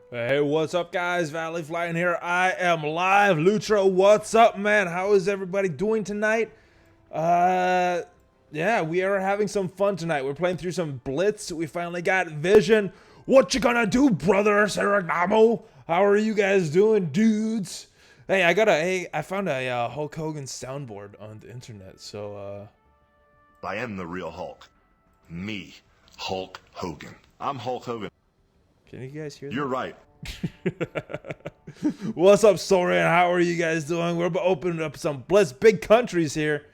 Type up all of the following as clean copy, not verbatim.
Hey, what's up, guys? ValleyFlyin here. I am live. Lutro, what's up, man? How is everybody doing tonight? Yeah, we are having some fun tonight. We're playing through some Blitz. We finally got Vision. What you gonna do, brother? Saragnamo? How are you guys doing, dudes? Hey, I found a Hulk Hogan soundboard on the internet. So, I am the real Hulk. Me, Hulk Hogan. I'm Hulk Hogan. Can you guys hear that? You're right. What's up, Soren? How are you guys doing? We're opening up some Blitz big countries here.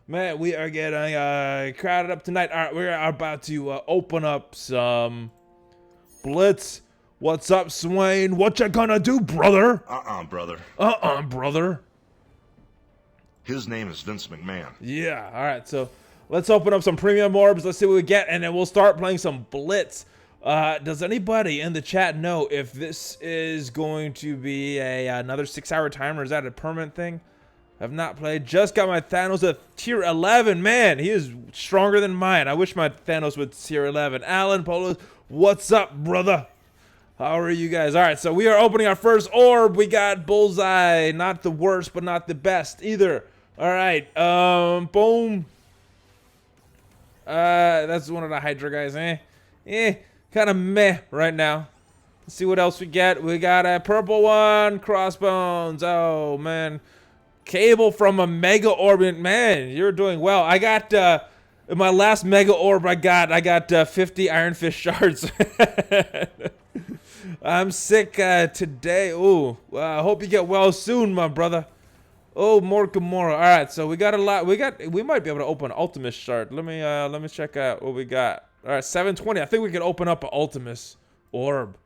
Man, we are getting crowded up tonight. All right, we're about to open up some Blitz. What's up, Swain? What you gonna do, brother? Brother. Brother. His name is Vince McMahon. Yeah, all right, so let's open up some premium orbs. Let's see what we get, and then we'll start playing some Blitz. Does anybody in the chat know if this is going to be another 6-hour timer? Is that a permanent thing? I've not played. Just got my Thanos at tier 11. Man, he is stronger than mine. I wish my Thanos was tier 11. Alan Polo, what's up, brother? How are you guys? All right, so we are opening our first orb. We got Bullseye. Not the worst, but not the best either. All right, boom. That's one of the Hydra guys, kind of meh right now. Let's see what else we get. We got a purple one, Crossbones. Oh, man. Cable from a Mega Orb. Man, you're doing well. I got, in my last Mega Orb I got 50 Iron Fist shards. I'm sick today. Ooh, I hope you get well soon, my brother. Oh, more Gamora. All right, so we got a lot. We might be able to open Ultimus shard. Let me check out what we got. All right, 720. I think we can open up an Ultimus orb.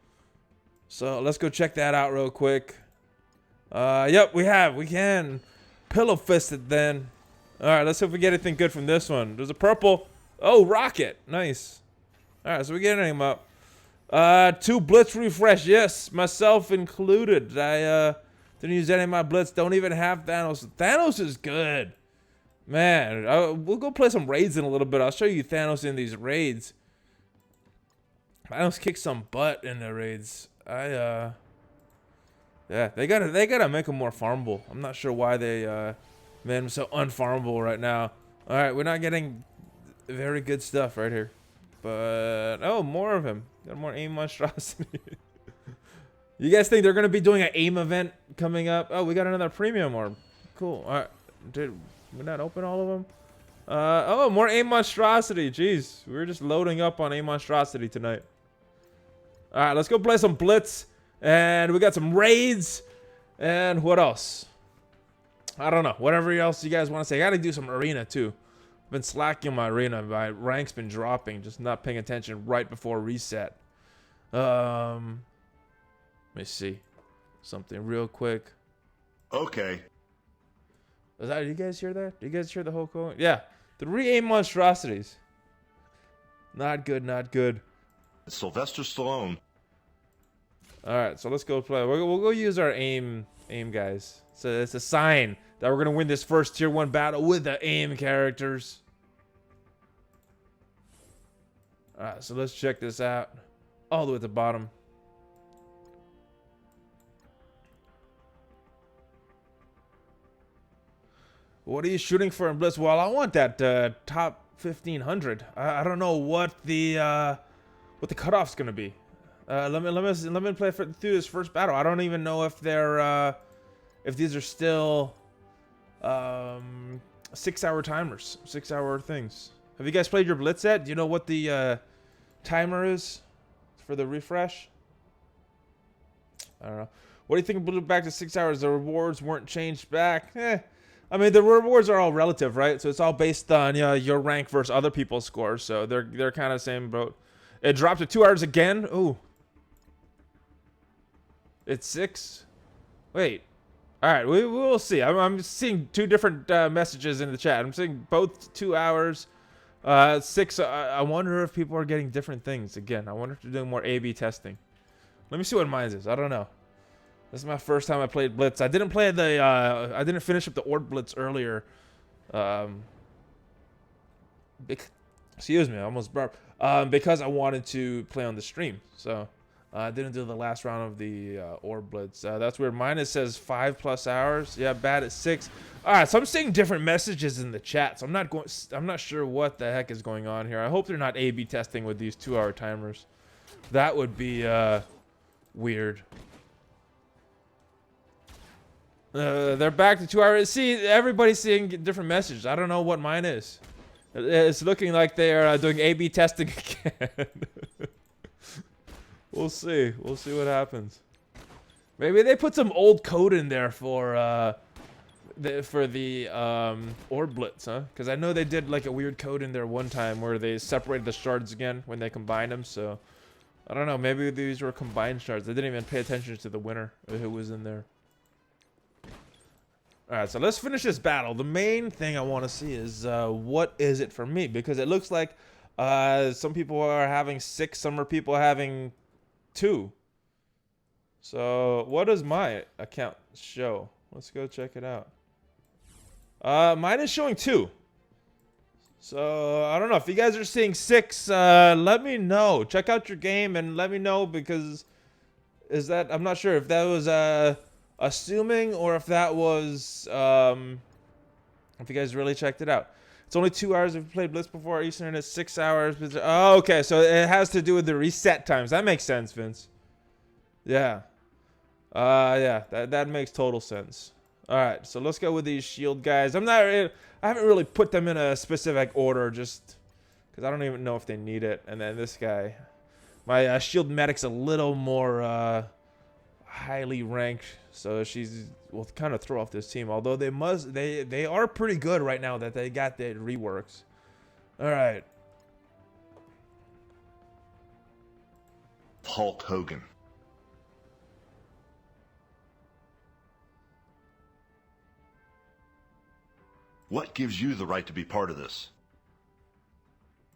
So let's go check that out real quick. Yep, we can. Pillow fisted then. All right, let's see if we get anything good from this one. There's a purple. Oh, rocket. Nice. All right, so we getting him up. 2 Blitz refresh. Yes, myself included. I didn't use any of my Blitz. Don't even have Thanos. Thanos is good. Man, we'll go play some raids in a little bit. I'll show you Thanos in these raids. Thanos kicks some butt in the raids. Yeah, they gotta make him more farmable. I'm not sure why they made him so unfarmable right now. All right, we're not getting very good stuff right here, but oh, more of him. Got more aim monstrosity. You guys think they're gonna be doing an aim event coming up? Oh, we got another premium orb. Cool. All right, did we not open all of them? Oh, more aim monstrosity. Jeez, we're just loading up on aim monstrosity tonight. All right, let's go play some Blitz. And we got some raids. And what else? I don't know. Whatever else you guys want to say. I got to do some arena too. I've been slacking my arena. My rank's been dropping. Just not paying attention right before reset. Let me see. Something real quick. Okay. Do you guys hear that? Do you guys hear the whole call? Yeah. 3 aim monstrosities. Not good, not good. Sylvester Stallone. Alright, so let's go play. We'll go use our aim guys. So it's a sign that we're going to win this first tier 1 battle with the aim characters. Alright, so let's check this out. All the way at the bottom. What are you shooting for in Blitz? Well, I want that top 1500. I don't know what the cutoff's gonna be. Let me play through this first battle. I don't even know if they're if these are still 6-hour timers, 6-hour things. Have you guys played your Blitz yet? Do you know what the timer is for the refresh? I don't know. What do you think of back to 6 hours? The rewards weren't changed back. I mean, the rewards are all relative, right? So it's all based on your rank versus other people's scores. So they're kind of same boat. It dropped to 2 hours again. Ooh. It's 6. Wait. All right, we'll see. I'm seeing 2 different messages in the chat. I'm seeing both 2 hours. 6. I wonder if people are getting different things again. I wonder if they're doing more A/B testing. Let me see what mine is. I don't know. This is my first time I played Blitz. I didn't play I didn't finish up the Orb Blitz earlier. Excuse me, I almost burped. Because I wanted to play on the stream. So Didn't do the last round of the orb blitz. That's weird. Mine, it says 5+ hours. Yeah, bad at 6. All right, so I'm seeing different messages in the chat. So I'm not sure what the heck is going on here. I hope they're not A/B testing with these 2-hour timers. That would be weird. They're back to 2 hours. See, everybody's seeing different messages. I don't know what mine is. It's looking like they are doing A/B testing again. We'll see. We'll see what happens. Maybe they put some old code in there for the orb blitz, huh? Because I know they did like a weird code in there one time where they separated the shards again when they combined them. So I don't know. Maybe these were combined shards. I didn't even pay attention to the winner who was in there. All right, so let's finish this battle. The main thing I want to see is what is it for me, because it looks like some people are having 6, some are people having 2. So what does my account show? Let's go check it out. Mine is showing 2. So I don't know if you guys are seeing 6. Let me know. Check out your game and let me know, because I'm not sure if that was assuming or if that was if you guys really checked it out. It's only 2 hours if you played Blitz before. Eastern is 6 hours. Oh, okay, so it has to do with the reset times. That makes sense, Vince. Yeah. Yeah, that makes total sense. All right, so let's go with these shield guys. I haven't really put them in a specific order, just because I don't even know if they need it. And then this guy, my shield medic's a little more highly ranked, so will kind of throw off this team. Although they are pretty good right now that they got the reworks. All right. Hulk Hogan. What gives you the right to be part of this?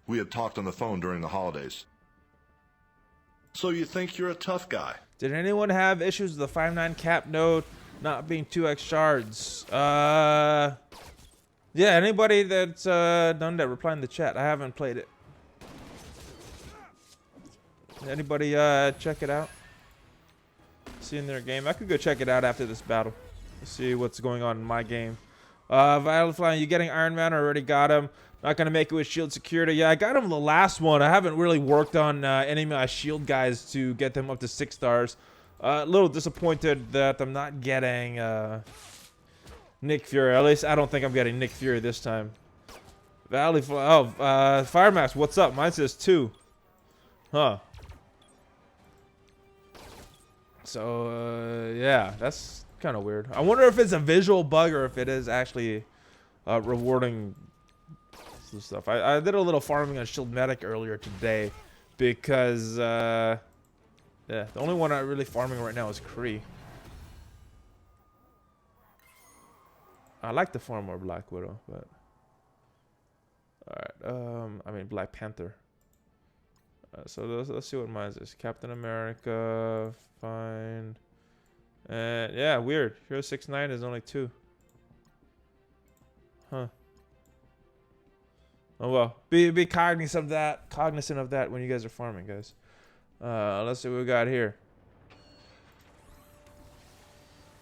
We had talked on the phone during the holidays. So you think you're a tough guy? Did anyone have issues with the 5.9 cap node not being 2x shards? Yeah, anybody that's done that, reply in the chat. I haven't played it. Anybody check it out? See in their game? I could go check it out after this battle. See what's going on in my game. ValleyFlyin, you getting Iron Man? I already got him. Not gonna make it with shield security. Yeah, I got him the last one. I haven't really worked on any of my shield guys to get them up to 6 stars. A little disappointed that I'm not getting Nick Fury. At least I don't think I'm getting Nick Fury this time. ValleyFlyin. Oh, Firemax, what's up? Mine says 2. Huh. So yeah, that's kind of weird. I wonder if it's a visual bug or if it is actually rewarding stuff. I did a little farming on Shield Medic earlier today because yeah, the only one I'm really farming right now is Kree. I like to farm more Black Widow, but all right. I mean Black Panther. So let's see what mine is. Captain America, fine. And yeah, weird. Hero 6.9 is only 2. Huh. Oh well. Be cognizant of that when you guys are farming, guys. Let's see what we got here.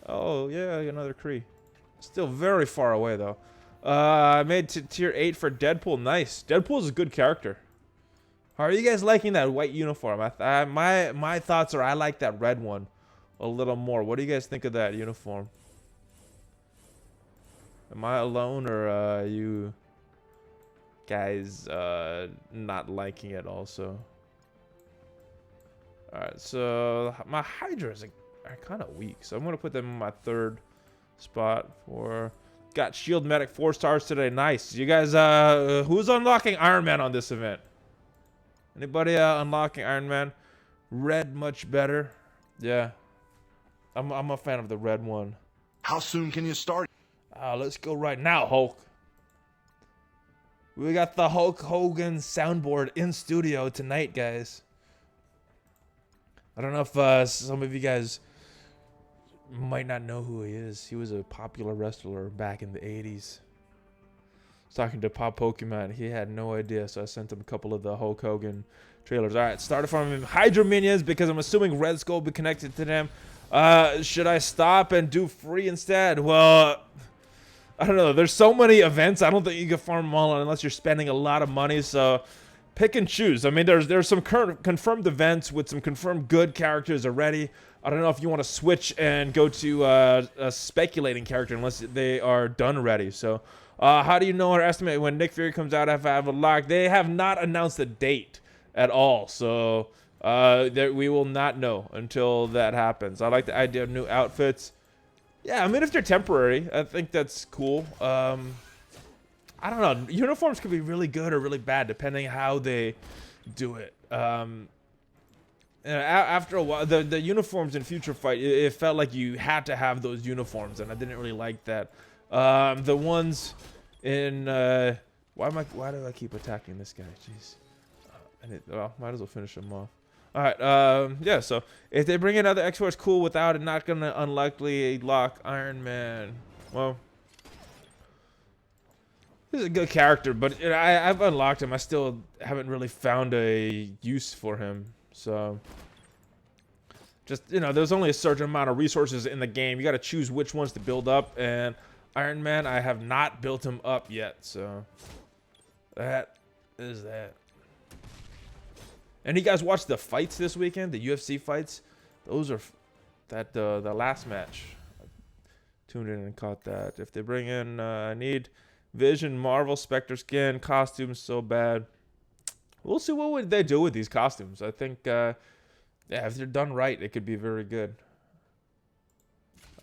Oh yeah, another Kree. Still very far away though. I made tier 8 for Deadpool. Nice. Deadpool's a good character. How are you guys liking that white uniform? My thoughts are I like that red one a little more. What do you guys think of that uniform? Am I alone, or are you guys not liking it also? Alright, so my Hydras are kind of weak, so I'm going to put them in my 3rd spot. Got Shield Medic 4 stars today. Nice. You guys, who's unlocking Iron Man on this event? Anybody unlocking Iron Man? Red much better. Yeah. I'm a fan of the red one. How soon can you start? Let's go right now, Hulk. We got the Hulk Hogan soundboard in studio tonight, guys. I don't know if some of you guys might not know who he is. He was a popular wrestler back in the 80s. was talking to Pop Pokemon. He had no idea, so I sent him a couple of the Hulk Hogan trailers. All right, started from Hydro Minions because I'm assuming Red Skull will be connected to them. Should I stop and do free instead? Well, I don't know. There's so many events. I don't think you can farm them all unless you're spending a lot of money. So pick and choose. I mean, there's some confirmed events with some confirmed good characters already. I don't know if you want to switch and go to a speculating character unless they are done already. So how do you know or estimate when Nick Fury comes out if I have a lock? They have not announced a date at all. So we will not know until that happens. I like the idea of new outfits. Yeah, I mean, if they're temporary, I think that's cool. I don't know. Uniforms could be really good or really bad depending how they do it. After a while, the uniforms in Future Fight, it felt like you had to have those uniforms, and I didn't really like that. The ones in why do I keep attacking this guy? Jeez. Well, might as well finish him off. All right, yeah, so if they bring in other X-Force, cool. Without it, not gonna unlikely lock Iron Man. Well, this is a good character, but I've unlocked him. I still haven't really found a use for him. So, just, there's only a certain amount of resources in the game. You got to choose which ones to build up, and Iron Man, I have not built him up yet. So, that is that. And you guys watched the fights this weekend, the UFC fights? Those are the last match. I tuned in and caught that. If they bring in, I need Vision, Marvel, Spectre skin, costumes so bad. We'll see what would they do with these costumes. I think, yeah, if they're done right, it could be very good.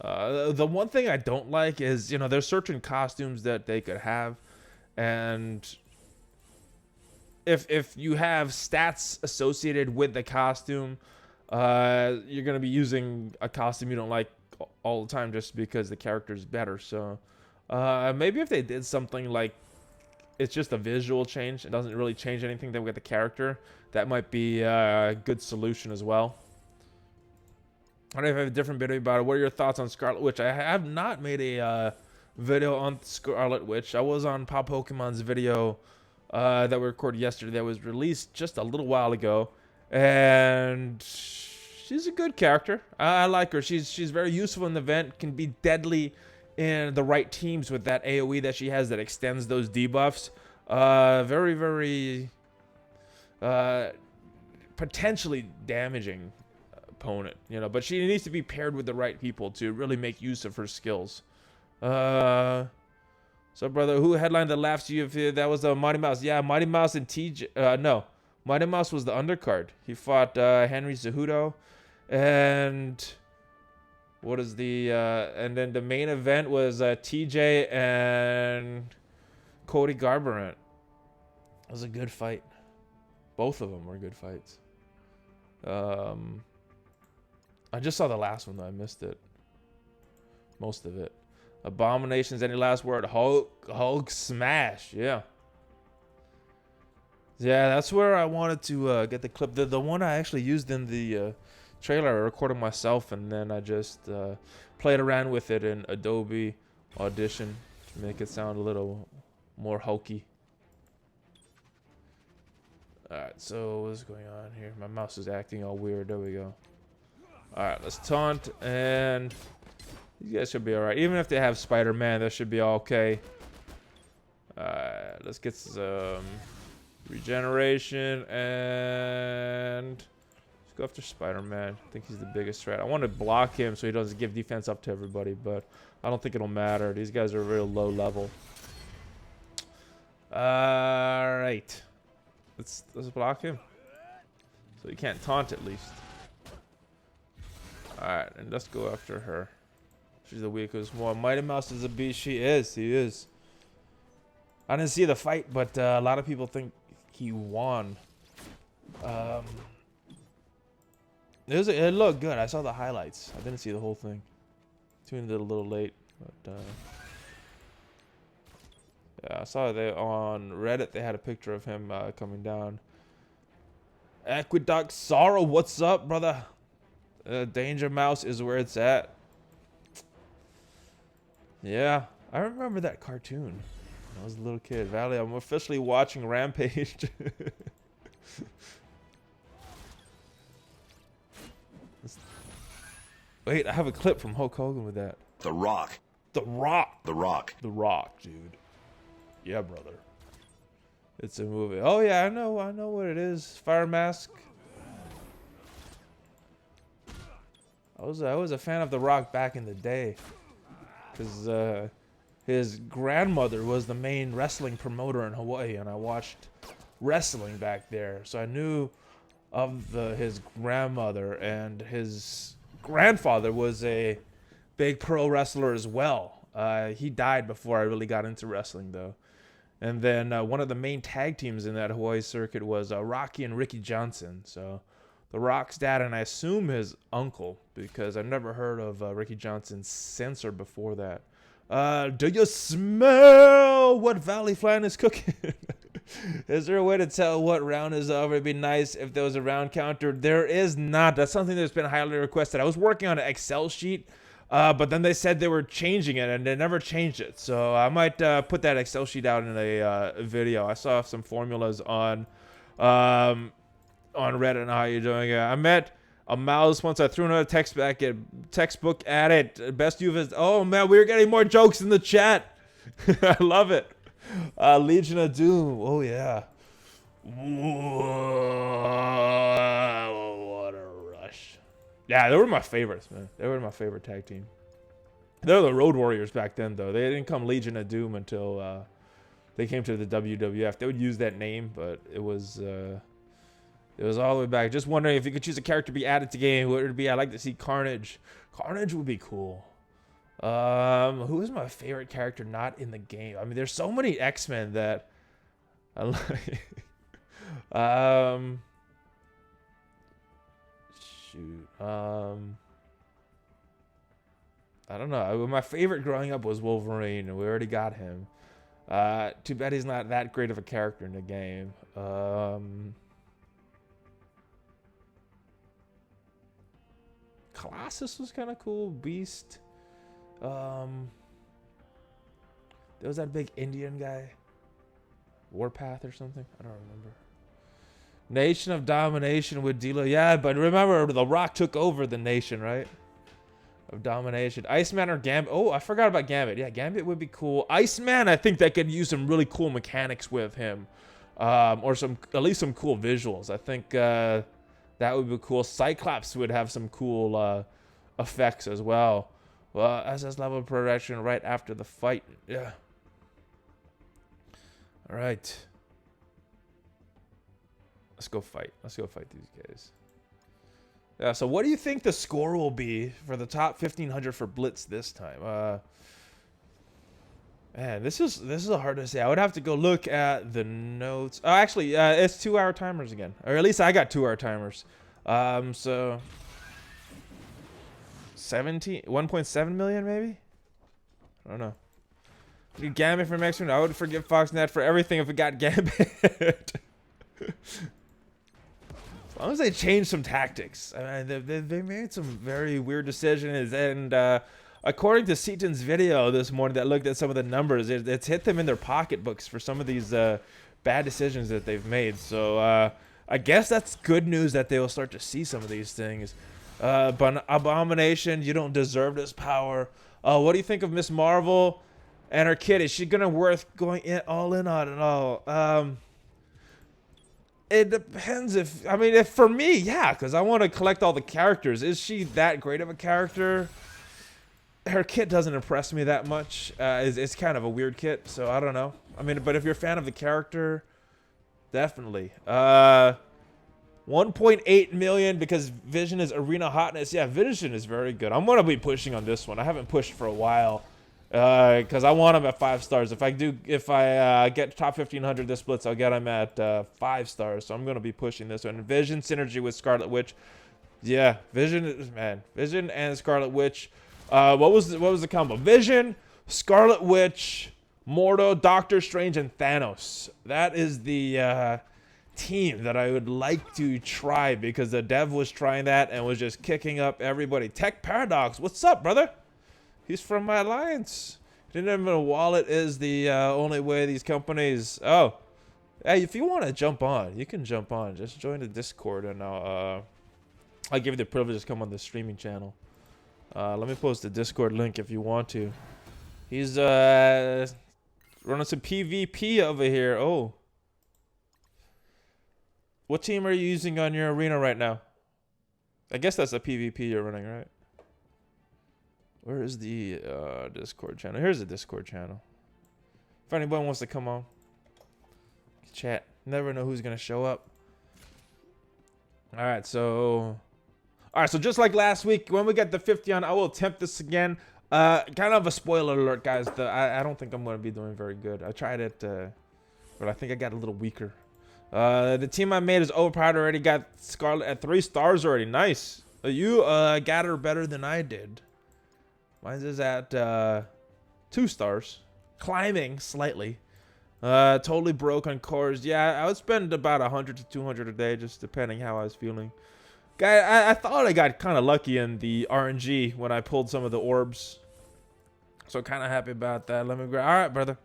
The one thing I don't like is, there's certain costumes that they could have, and if you have stats associated with the costume, you're going to be using a costume you don't like all the time just because the character is better. So maybe if they did something like it's just a visual change, it doesn't really change anything with the character, that might be a good solution as well. I don't know if I have a different video about it. What are your thoughts on Scarlet Witch? I have not made a video on Scarlet Witch. I was on Pop Pokemon's video that we recorded yesterday that was released just a little while ago, and she's a good character. I like her. She's very useful in the event, can be deadly in the right teams with that AoE that she has that extends those debuffs. Very, very potentially damaging opponent, but she needs to be paired with the right people to really make use of her skills. So, brother, who headlined the last UFC? That was Mighty Mouse. Yeah, Mighty Mouse and TJ. No, Mighty Mouse was the undercard. He fought Henry Cejudo, and what is the? And then the main event was TJ and Cody Garbrandt. It was a good fight. Both of them were good fights. I just saw the last one though. I missed it. Most of it. Abominations, any last word? Hulk smash. Yeah, that's where I wanted to get the clip. The one I actually used in the trailer, I recorded myself, and then I just played around with it in Adobe Audition to make it sound a little more hulky. Alright, so what's going on here? My mouse is acting all weird. There we go. Alright, let's taunt, and these guys should be alright. Even if they have Spider-Man, that should be okay. Let's get some regeneration, and let's go after Spider-Man. I think he's the biggest threat. I want to block him so he doesn't give defense up to everybody, but I don't think it'll matter. These guys are real low level. Alright. Let's block him. So he can't taunt at least. Alright, and let's go after her. She's the weakest one. Mighty Mouse is a beast. He is. I didn't see the fight, but a lot of people think he won. It looked good. I saw the highlights. I didn't see the whole thing. Tuned in a little late, but yeah, I saw they on Reddit. They had a picture of him coming down. Aqueduct Sorrow, what's up, brother? Danger Mouse is where it's at. Yeah, I remember that cartoon. I was a little kid. Valley, I'm officially watching Rampage. Wait, I have a clip from Hulk Hogan with that. The Rock. The Rock. The Rock. The Rock, dude. Yeah, brother. It's a movie. Oh yeah, I know what it is. Fire Mask. I was a fan of The Rock back in the day, because his grandmother was the main wrestling promoter in Hawaii, and I watched wrestling back there, so I knew of his grandmother, and his grandfather was a big pro wrestler as well. He died before I really got into wrestling, though. And then one of the main tag teams in that Hawaii circuit was Rocky and Ricky Johnson. So The Rock's dad, and I assume his uncle, because I've never heard of Ricky Johnson's censor before that. Do you smell what ValleyFlyin is cooking? Is there a way to tell what round is over? It'd be nice if there was a round counter. There is not. That's something that's been highly requested. I was working on an Excel sheet, but then they said they were changing it, and they never changed it. So I might put that Excel sheet out in a video. I saw some formulas on Reddit and how you're doing it. I met a mouse once. I threw another textbook at it. Best you've is. Oh man, we're getting more jokes in the chat. I love it. Legion of Doom. Oh yeah. Whoa, what a rush. Yeah, they were my favorites, man. They were my favorite tag team. They were the Road Warriors back then, though. They didn't come Legion of Doom until they came to the WWF. They would use that name, but it was all the way back. Just wondering if you could choose a character to be added to game, what would it be? I'd like to see Carnage. Carnage would be cool. Who is my favorite character not in the game? I mean, there's so many X-Men that I like. Shoot. I don't know. My favorite growing up was Wolverine, and we already got him. Too bad he's not that great of a character in the game. Colossus was kind of cool. Beast. There was that big Indian guy. Warpath or something. I don't remember. Nation of Domination with D'Lo. Yeah, but remember, The Rock took over the nation, right? Of Domination. Iceman or Gambit. Oh, I forgot about Gambit. Yeah, Gambit would be cool. Iceman, I think that could use some really cool mechanics with him. Or at least some cool visuals. I think that would be cool. Cyclops would have some cool effects as well. Well, SS level progression right after the fight. Yeah. All right. Let's go fight. Let's go fight these guys. Yeah, so what do you think the score will be for the top 1500 for Blitz this time? Man, this is hard to say. I would have to go look at the notes. Oh, actually, it's 2-hour timers again. Or at least I got 2-hour timers. So 1.7 million maybe? I don't know. Dude, Gambit from X-Men. I would forgive Foxnet for everything if it got Gambit. As long as they change some tactics. I mean, they made some very weird decisions, and according to Seaton's video this morning that looked at some of the numbers, it's hit them in their pocketbooks for some of these bad decisions that they've made. So I guess that's good news that they will start to see some of these things. But Abomination, you don't deserve this power. What do you think of Miss Marvel and her kid? Is she gonna worth going all in on at all? It depends if for me, yeah, because I want to collect all the characters. Is she that great of a character? Her kit doesn't impress me that much. It's kind of a weird kit, so I don't know. I mean, but if you're a fan of the character, definitely. 1.8 million because Vision is arena hotness. Yeah, Vision is very good. I'm gonna be pushing on this one. I haven't pushed for a while because I want him at 5 stars. If I get top 1500 this Blitz, I'll get him at 5 stars. So I'm gonna be pushing this one. Vision synergy with Scarlet Witch. Yeah, Vision and Scarlet Witch. What was the combo? Vision, Scarlet Witch, Mordo, Doctor Strange, and Thanos. That is the team that I would like to try because the dev was trying that and was just kicking up everybody. Tech Paradox, what's up, brother? He's from my alliance. Didn't even a wallet is the only way these companies. Oh, hey, if you want to jump on, you can jump on. Just join the Discord, and I'll give you the privilege to come on the streaming channel. Let me post the Discord link if you want to. He's running some PvP over here. Oh, what team are you using on your arena right now? I guess that's a PvP you're running, right? Where is the Discord channel? Here's the Discord channel. If anyone wants to come on, chat. Never know who's gonna show up. All right, so just like last week, when we get the 50 on, I will attempt this again. Kind of a spoiler alert, guys. I don't think I'm gonna be doing very good. I tried it, but I think I got a little weaker. The team I made is overpowered already. Got Scarlet at 3 stars already. Nice. You got her better than I did. Mine is at 2 stars, climbing slightly. Totally broke on cores. Yeah, I would spend about 100 to 200 a day, just depending how I was feeling. Guy, I thought I got kind of lucky in the RNG when I pulled some of the orbs, so kind of happy about that. Let me grab. All right, brother,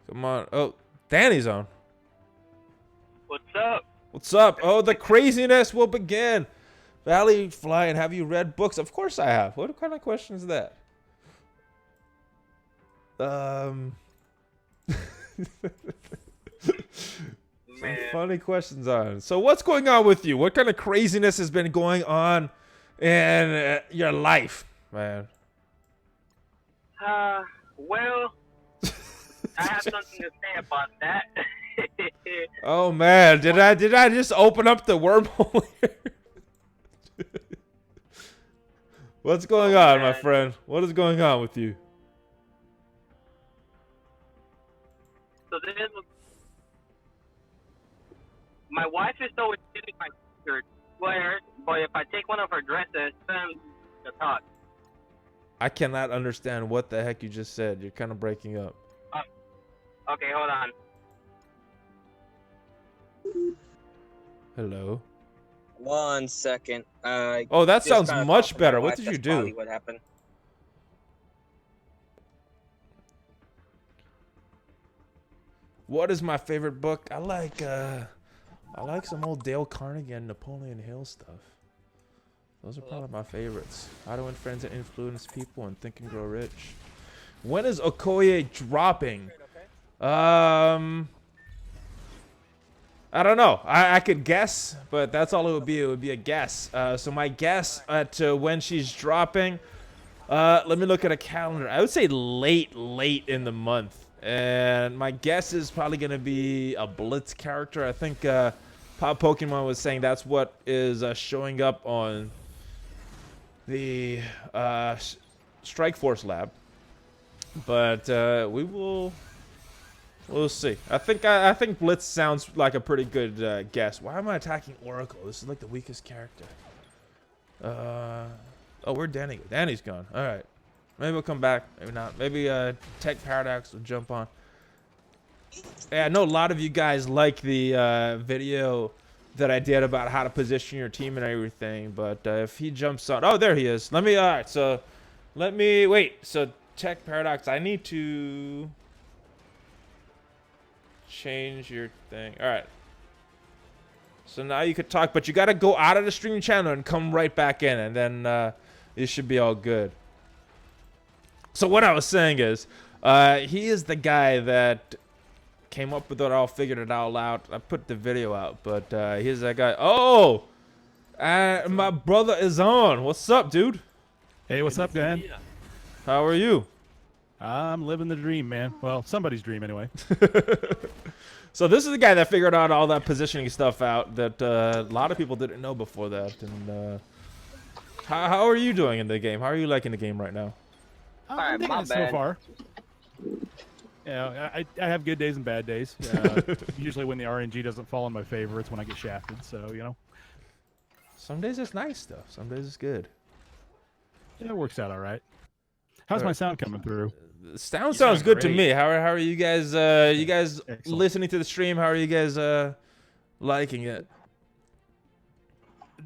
come on. Oh, Danny's on. What's up? What's up? Oh, the craziness will begin. ValleyFlyin, have you read books? Of course I have. What kind of question is that? Some funny questions on. So what's going on with you? What kind of craziness has been going on in your life, man? Well, I have something to say about that. Oh man, did I just open up the wormhole here? What's going on, my friend? What is going on with you? So this was, my wife is always giving my shirt swear, but if I take one of her dresses, then the talk. I cannot understand what the heck you just said. You're kind of breaking up. Okay, hold on. Hello. 1 second. Oh, that sounds much better. What did you do? What happened? What is my favorite book? I like some old Dale Carnegie and Napoleon Hill stuff. Those are probably my favorites. How to Win Friends and Influence People and Think and Grow Rich. When is Okoye dropping? I don't know. I could guess, but that's all it would be. It would be a guess. So my guess at when she's dropping, let me look at a calendar. I would say late in the month. And my guess is probably going to be a Blitz character. I think Pop Pokemon was saying that's what is showing up on the Strike Force lab. But we'll see. I think Blitz sounds like a pretty good guess. Why am I attacking Oracle? This is like the weakest character. Oh, where'd Danny go? Danny's gone. All right. Maybe we'll come back. Maybe not. Maybe Tech Paradox will jump on. Yeah, I know a lot of you guys like the video that I did about how to position your team and everything. But if he jumps on, oh, there he is. Let me. All right. So let me wait. So Tech Paradox, I need to change your thing. All right. So now you could talk, but you got to go out of the stream channel and come right back in, and then it should be all good. So what I was saying is, he is the guy that came up with it all, figured it all out. I put the video out, but he's that guy. Oh, my brother is on. What's up, dude? Hey, what's up, man? How are you? I'm living the dream, man. Well, somebody's dream anyway. So this is the guy that figured out all that positioning stuff out that a lot of people didn't know before that. And how are you doing in the game? How are you liking the game right now? I'm digging it so far. Yeah, I have good days and bad days. Usually when the RNG doesn't fall in my favor, it's when I get shafted. So, you know. Some days it's nice stuff. Some days it's good. Yeah, it works out all right. How's my sound coming through? The sound sounds good to me. How are you guys? You guys Excellent. listening to the stream? How are you guys liking it?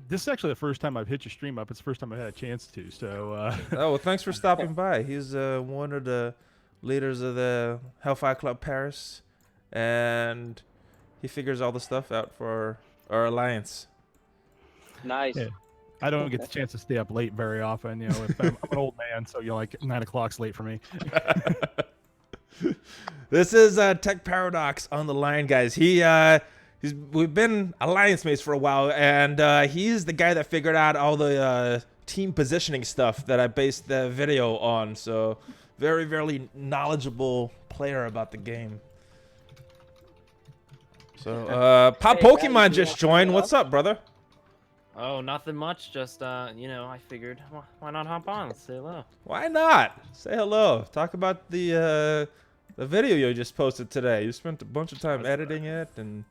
This is actually the first time I've hit your stream up. It's the first time I've had a chance to. So. Oh, well, thanks for stopping by. He's one of the leaders of the Hellfire Club Paris, and he figures all the stuff out for our alliance. Nice. Yeah. I don't get the chance to stay up late very often. You know, if I'm an old man, so you're like 9 o'clock's late for me. This is Tech Paradox on the line, guys. We've been alliance mates for a while, and he's the guy that figured out all the team positioning stuff that I based the video on. So very, very knowledgeable player about the game. So Pop Hey, Pokemon guys, just joined. What's up, brother? Oh, nothing much. Just, you know, I figured, why not hop on? Let's say hello. Why not? Say hello. Talk about the video you just posted today. You spent a bunch of time editing it, and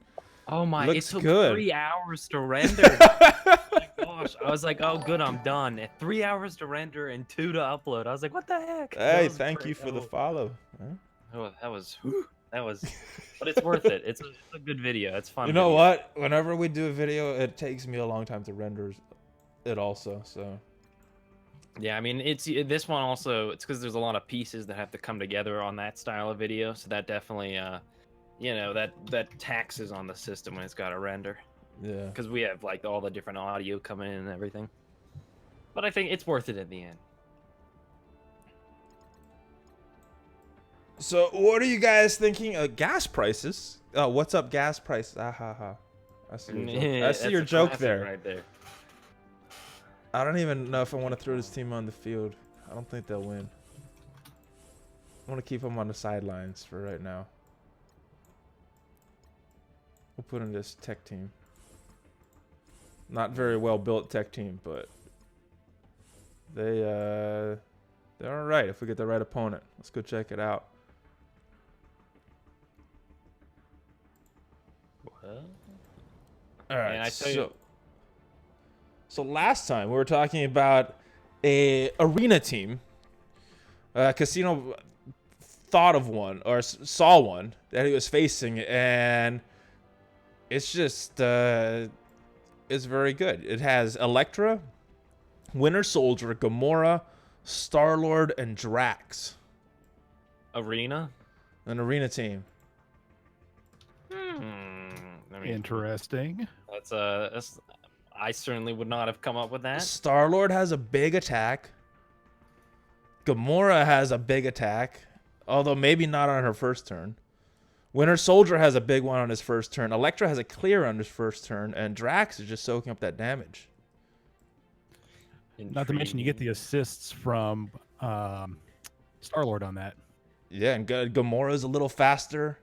Oh my, looks it took good. 3 hours to render. Oh my gosh. I was like, oh, good, I'm done. 3 hours to render and 2 to upload. I was like, what the heck? Hey, That was thank great. you for the Oh, follow. Huh? oh, that was, but it's worth it. It's a good video. It's fun. You know video. what? Whenever we do a video, it takes me a long time to render it also, so. Yeah, I mean, this one also, it's because there's a lot of pieces that have to come together on that style of video, so that definitely, you know, that taxes on the system when it's got to render. Yeah. Because we have, like, all the different audio coming in and everything. But I think it's worth it at the end. So, what are you guys thinking? Gas prices? Oh, what's up, gas prices? Ah, ha, ha. I see your joke, I see That's your a joke classic there. right there. I don't even know if I want to throw this team on the field. I don't think they'll win. I want to keep them on the sidelines for right now. We'll put in this tech team. Not very well built tech team, but they're all right if we get the right opponent. Let's go check it out. Well, All right. and I tell you, So last time we were talking about a arena team. Casino thought of one or saw one that he was facing, and it's just it's very good. It has Electra, Winter Soldier, Gamora, Star-Lord, and Drax. arena. An arena team. I mean, Interesting. that's I certainly would not have come up with that. Star-Lord has a big attack. Gamora has a big attack, although maybe not on her first turn. Winter Soldier has a big one on his first turn. Electra has a clear on his first turn, and Drax is just soaking up that damage. Not to mention you get the assists from Star-Lord on that. Yeah, and Gamora's a little faster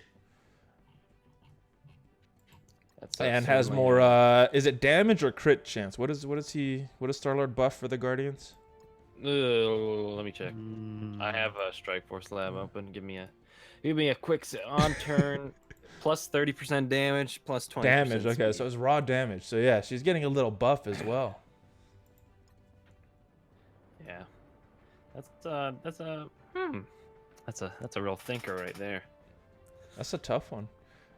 and has certainly, more. Is it damage or crit chance? What does Star-Lord buff for the Guardians? let me check. I have a Strike Force Lab open. Give me a quick on turn. Plus 30% damage, plus 20% Damage. Okay, speed. so it's raw damage. So yeah, she's getting a little buff as well. Yeah, that's a real thinker right there. That's a tough one.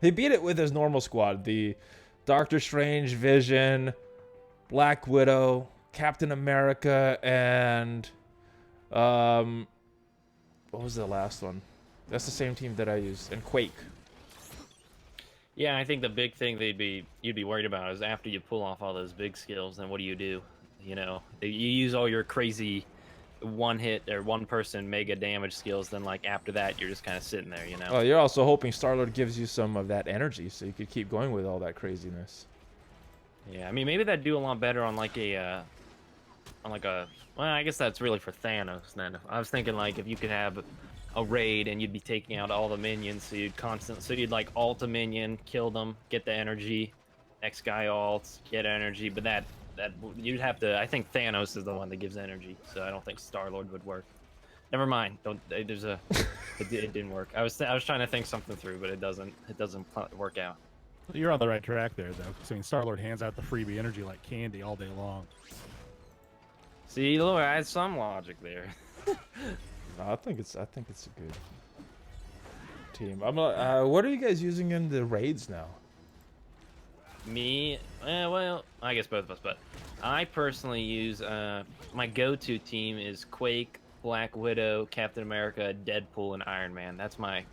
He beat it with his normal squad. The Doctor Strange, Vision, Black Widow, Captain America, and what was the last one? That's the same team that I used. And Quake. Yeah, I think the big thing you'd be worried about is after you pull off all those big skills, then what do? You know, you use all your crazy one hit or one person mega damage skills, then like after that you're just kind of sitting there, you know. Oh, you're also hoping Star-Lord gives you some of that energy so you could keep going with all that craziness. Yeah, I mean maybe that'd do a lot better on like a well, I guess that's really for Thanos then. I was thinking like if you could have a raid and you'd be taking out all the minions, so you'd like ult a minion, kill them, get the energy, next guy ults, get energy, but that you'd have to. I think Thanos is the one that gives energy, so I don't think Star-Lord would work. Never mind. It didn't work. I was trying to think something through, but it doesn't work out. You're on the right track there, though. I mean, Star-Lord hands out the freebie energy like candy all day long. See, look, I had some logic there. No, I think it's a good team. What are you guys using in the raids now? Me, well, I guess both of us, but I personally use my go-to team is Quake, Black Widow, Captain America, Deadpool, and Iron Man. That's my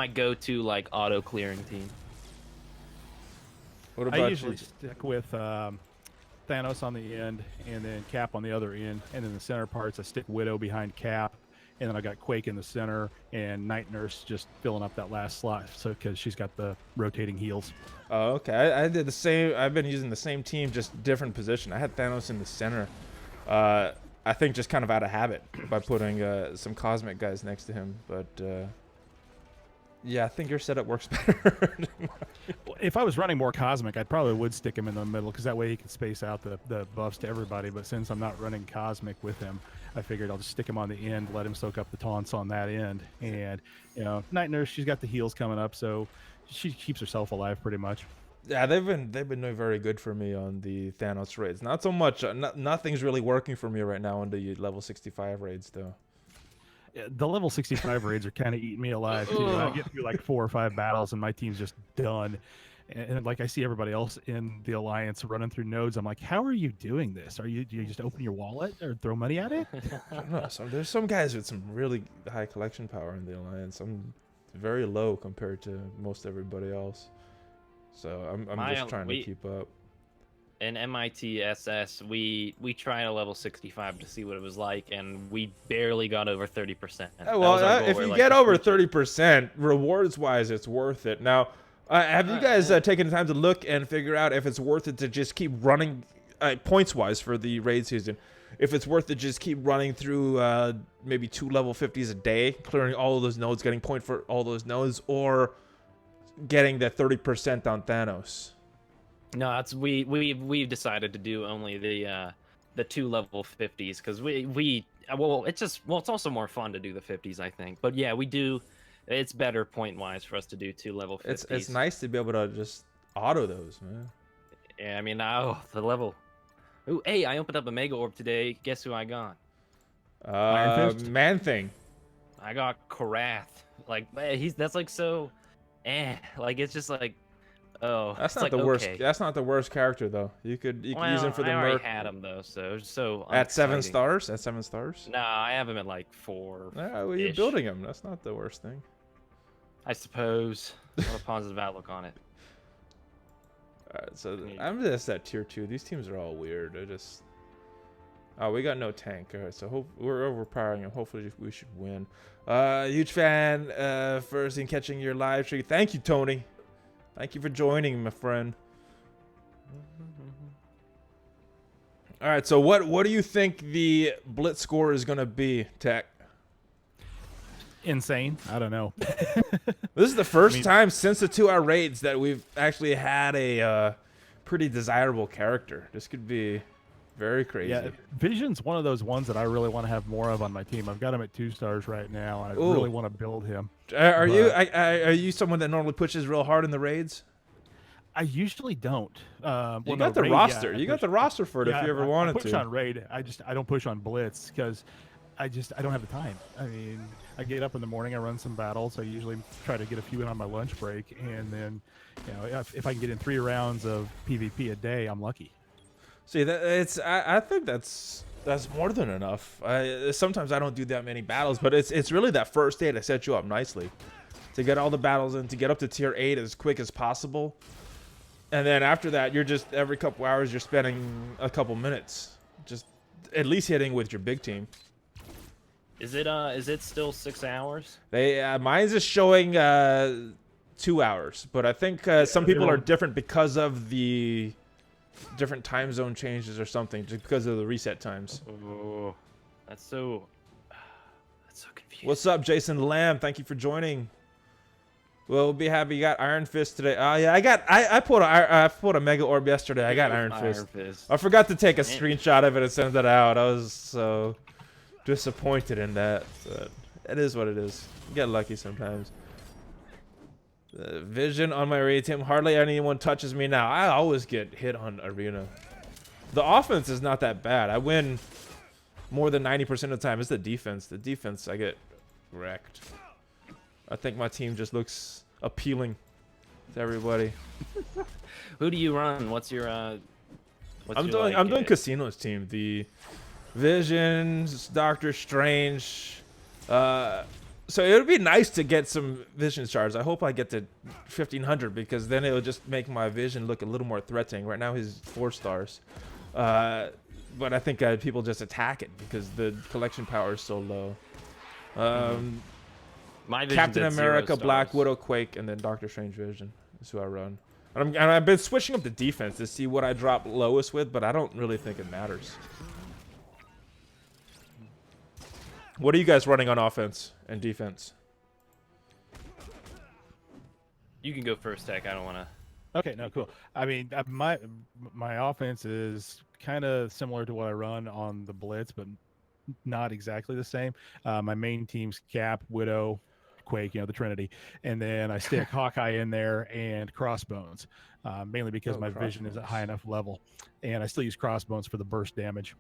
go-to like auto clearing team. What about I usually you? stick with Thanos on the end, and then Cap on the other end, and then the center parts I stick Widow behind Cap, and then I got Quake in the center, and Night Nurse just filling up that last slot, so because she's got the rotating heals. Oh, okay. I did the same. I've been using the same team, just different position. I had Thanos in the center. I think just kind of out of habit by putting some cosmic guys next to him. But yeah, I think your setup works better. If I was running more Cosmic, I probably would stick him in the middle, because that way he could space out the buffs to everybody. But since I'm not running Cosmic with him, I figured I'll just stick him on the end, let him soak up the taunts on that end. And, Night Nurse, she's got the heals coming up, so she keeps herself alive pretty much. Yeah, they've been doing very good for me on the Thanos raids. Not so much. Nothing's really working for me right now on the level 65 raids, though. Yeah, the level 65 raids are kind of eating me alive, too. I get through like 4 or 5 battles, and my team's just done. And like I see everybody else in the alliance running through nodes, I'm like, how are you doing this? Do you just open your wallet or throw money at it? I don't know. There's some guys with some really high collection power in the alliance. I'm very low compared to most everybody else. So I'm just trying to keep up. In MITSS, we tried a level 65 to see what it was like, and we barely got over 30%. Well, if you get over 30%, rewards-wise, it's worth it. Now, have you guys taken the time to look and figure out if it's worth it to just keep running, points-wise for the raid season, if it's worth it just keep running through maybe 2 level 50s a day, clearing all of those nodes, getting point for all those nodes, or getting the 30% on Thanos? No, we've decided to do only the 2 level 50s, because it's also more fun to do the 50s, I think. But yeah, we do. It's better point wise for us to do 2 level 50s. It's nice to be able to just auto those, man. Yeah, I mean, the level. Ooh, hey, I opened up a Mega Orb today. Guess who I got? Man Thing. I got Karath. Like, that's like so. Like it's just like. Oh, that's not like, the worst. okay. That's not the worst character though. You could use him for the I already merc. had him though, so it's so. At 7 unexciting. stars. At 7 stars. No, I have him at like 4. Well, you're building him. That's not the worst thing. I suppose. I have a positive outlook on it. Alright, so I'm just at tier 2. These teams are all weird. They're just. Oh, we got no tank. Alright, so we're overpowering him. Hopefully we should win. Huge fan. First in catching your live stream. Thank you, Tony. Thank you for joining, my friend. All right, so what do you think the blitz score is going to be, Tech? Insane. I don't know. This is the first time since the 2-hour raids that we've actually had a pretty desirable character. This could be very crazy. Yeah, Vision's one of those ones that I really want to have more of on my team. I've got him at 2 stars right now, and I really want to build him. Are you someone that normally pushes real hard in the raids? I usually don't. You got the roster. You got the roster for it if you ever wanted to. I push on raid. I don't push on blitz because I don't have the time. I mean, I get up in the morning, I run some battles. I usually try to get a few in on my lunch break, and then, if I can get in 3 rounds of PvP a day, I'm lucky. See, I think that's more than enough. Sometimes I don't do that many battles, but it's really that first day to set you up nicely, to get all the battles in, to get up to tier 8 as quick as possible, and then after that, you're just every couple hours you're spending a couple minutes, just at least hitting with your big team. Is it still 6 hours? Mine's just showing 2 hours, but I think some people are different because of the different time zone changes or something, just because of the reset times. Oh, that's so confusing. What's up, Jason Lamb? Thank you for joining. We'll be happy you got Iron Fist today. Oh yeah, I pulled a Mega Orb yesterday. I got Iron Fist. I forgot to take a screenshot of it and send it out. I was so disappointed in that. But it is what it is. You get lucky sometimes. Vision on my raid team. Hardly anyone touches me now. I always get hit on arena. The offense is not that bad. I win more than 90% of the time. It's the defense. The defense, I get wrecked. I think my team just looks appealing to everybody. Who do you run? What's your I'm doing Casino's team. The Visions, Doctor Strange. So it would be nice to get some vision shards. I hope I get to 1500 because then it'll just make my vision look a little more threatening. Right now he's 4 stars. But I think people just attack it because the collection power is so low. My vision's Captain at 0 America, Black stars. Widow, Quake, and then Doctor Strange Vision is who I run. And I've been switching up the defense to see what I drop lowest with, but I don't really think it matters. What are you guys running on offense and defense? You can go first, Tech. I don't want to. Okay, no, cool. I mean, my offense is kind of similar to what I run on the Blitz, but not exactly the same. My main team's Cap, Widow, Quake, the Trinity, and then I stick Hawkeye in there and Crossbones, mainly because my vision is at high enough level, and I still use Crossbones for the burst damage.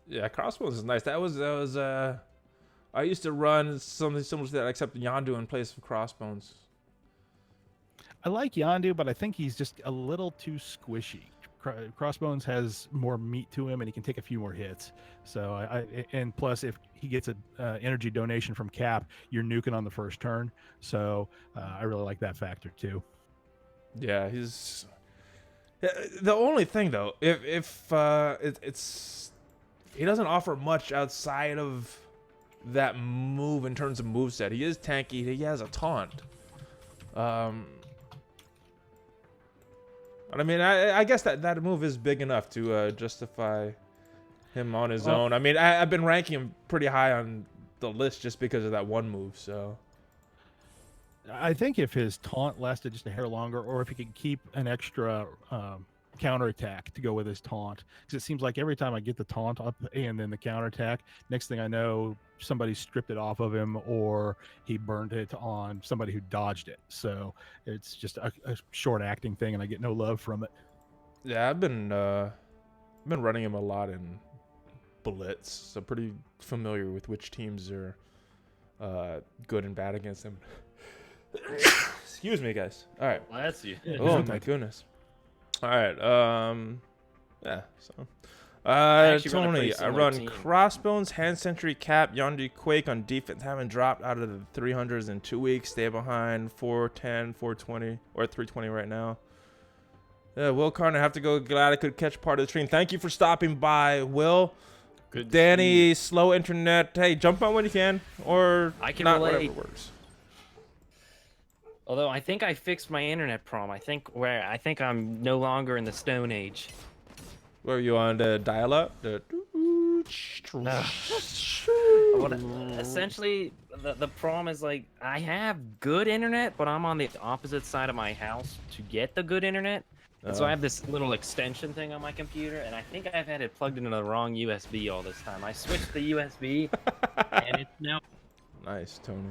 Yeah, Crossbones is nice. That was I used to run something similar to that, except Yondu in place of Crossbones. I like Yondu, but I think he's just a little too squishy. Crossbones has more meat to him, and he can take a few more hits. So and plus, if he gets an energy donation from Cap, you're nuking on the first turn. So I really like that factor too. Yeah, he's the only thing though. If he doesn't offer much outside of that move in terms of moveset. He is tanky. He has a taunt. But I mean, I guess that move is big enough to justify him on his own. I mean, I've been ranking him pretty high on the list just because of that one move. So I think if his taunt lasted just a hair longer, or if he could keep an extra counterattack to go with his taunt, because it seems like every time I get the taunt up and then the counterattack, next thing I know, somebody stripped it off of him, or he burned it on somebody who dodged it. So it's just a short acting thing, and I get no love from it. yeah, I've been running him a lot in Blitz, so pretty familiar with which teams are good and bad against him. Excuse me, guys. All right. Well, that's you. Oh my goodness. All right. Yeah. So, actually run a Tony, pretty I similar run team. Crossbones, Hand Sentry, Cap, Yondu, Quake on defense. Haven't dropped out of the 300s in 2 weeks. Stay behind 410, 420, or 320 right now. Yeah, Will Carter, have to go. Glad I could catch part of the stream. Thank you for stopping by, Will. Good to see Danny, you. slow internet. Hey, jump on when you can, or I can not, relate. whatever works. Although I think I fixed my internet problem. I think I'm no longer in the Stone Age. Where are you on the dial-up? Essentially, the problem is, like, I have good internet, but I'm on the opposite side of my house to get the good internet. And so I have this little extension thing on my computer, and I think I've had it plugged into the wrong USB all this time. I switched the USB, and it's now... Nice, Tony.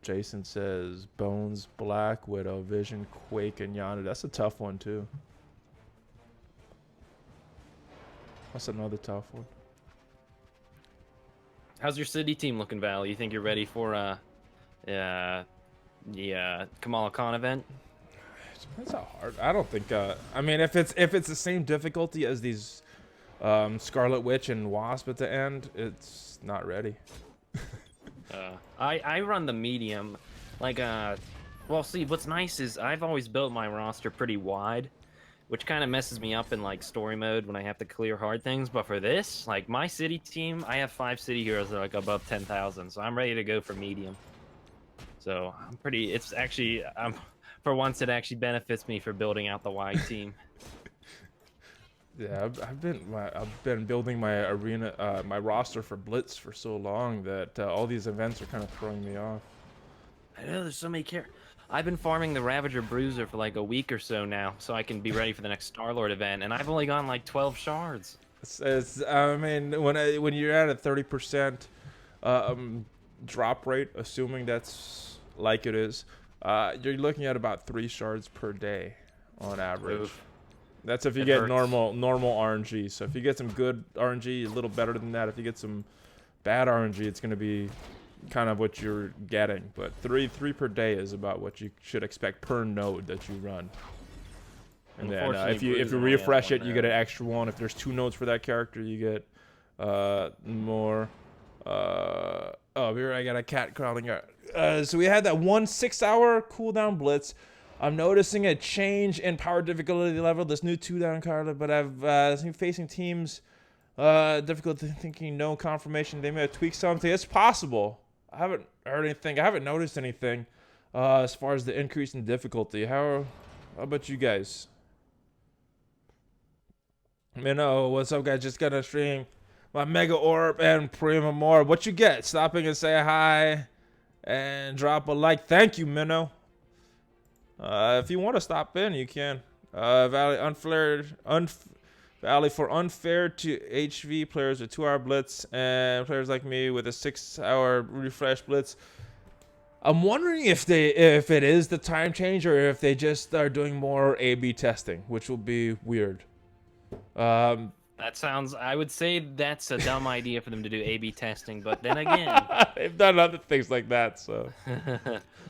Jason says Bones, Black Widow, Vision, Quake, and Yondu. That's a tough one too. That's another tough one. How's your city team looking, Val? You think you're ready for the Kamala Khan event? That's how hard. I don't think. I mean, if it's the same difficulty as these Scarlet Witch and Wasp at the end, it's not ready. I run the medium, like well, see, what's nice is I've always built my roster pretty wide, which kind of messes me up in like story mode when I have to clear hard things. But for this, like my city team, I have 5 city heroes that are like above 10,000, so I'm ready to go for medium. So I'm pretty. It's actually for once it actually benefits me for building out the wide team. Yeah, I've been building my arena, my roster for Blitz for so long that all these events are kind of throwing me off. I know there's so many I've been farming the Ravager Bruiser for like a week or so now, so I can be ready for the next Star-Lord event, and I've only gotten like 12 shards. I mean, when you're at a 30% drop rate, assuming that's like it is, you're looking at about 3 shards per day on average. Oof. That's if you It get hurts. normal RNG. So if you get some good RNG, a little better than that. If you get some bad RNG, it's going to be kind of what you're getting. But three per day is about what you should expect per node that you run. Yeah, no, Unfortunately, if you Bruiser only has refresh one it, you get an node. extra one. If there's 2 nodes for that character, you get more. Oh, here I got a cat crawling out. So we had that 1 6-hour cooldown blitz. I'm noticing a change in power difficulty level. This new 2-down card, but I've seen facing teams difficult thinking. No confirmation. They may have tweaked something. It's possible. I haven't heard anything. I haven't noticed anything as far as the increase in difficulty. How about you guys? Minnow, what's up, guys? Just got to stream my Mega Orb and Prima More. What you get? Stopping and say hi and drop a like. Thank you, Minnow. If you want to stop in, you can. Valley for unfair to HV players with 2-hour blitz and players like me with a 6-hour refresh blitz. I'm wondering if it is the time change or if they just are doing more A/B testing, which will be weird. That sounds. I would say that's a dumb idea for them to do A/B testing, but then again, they've done other things like that. So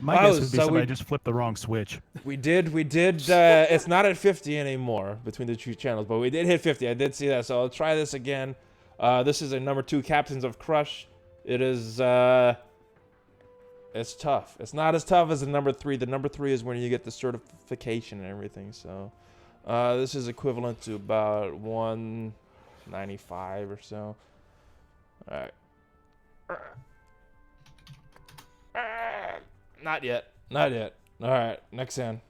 My guess would be somebody just flipped the wrong switch. we did. It's not at 50 anymore between the 2 channels, but we did hit 50. I did see that, so I'll try this again. This is a number 2 Captains of Crush. It is. It's tough. It's not as tough as the number 3. The number 3 is when you get the certification and everything. So. This is equivalent to about 195 or so. Alright. Not yet. Not yet. Alright, next hand.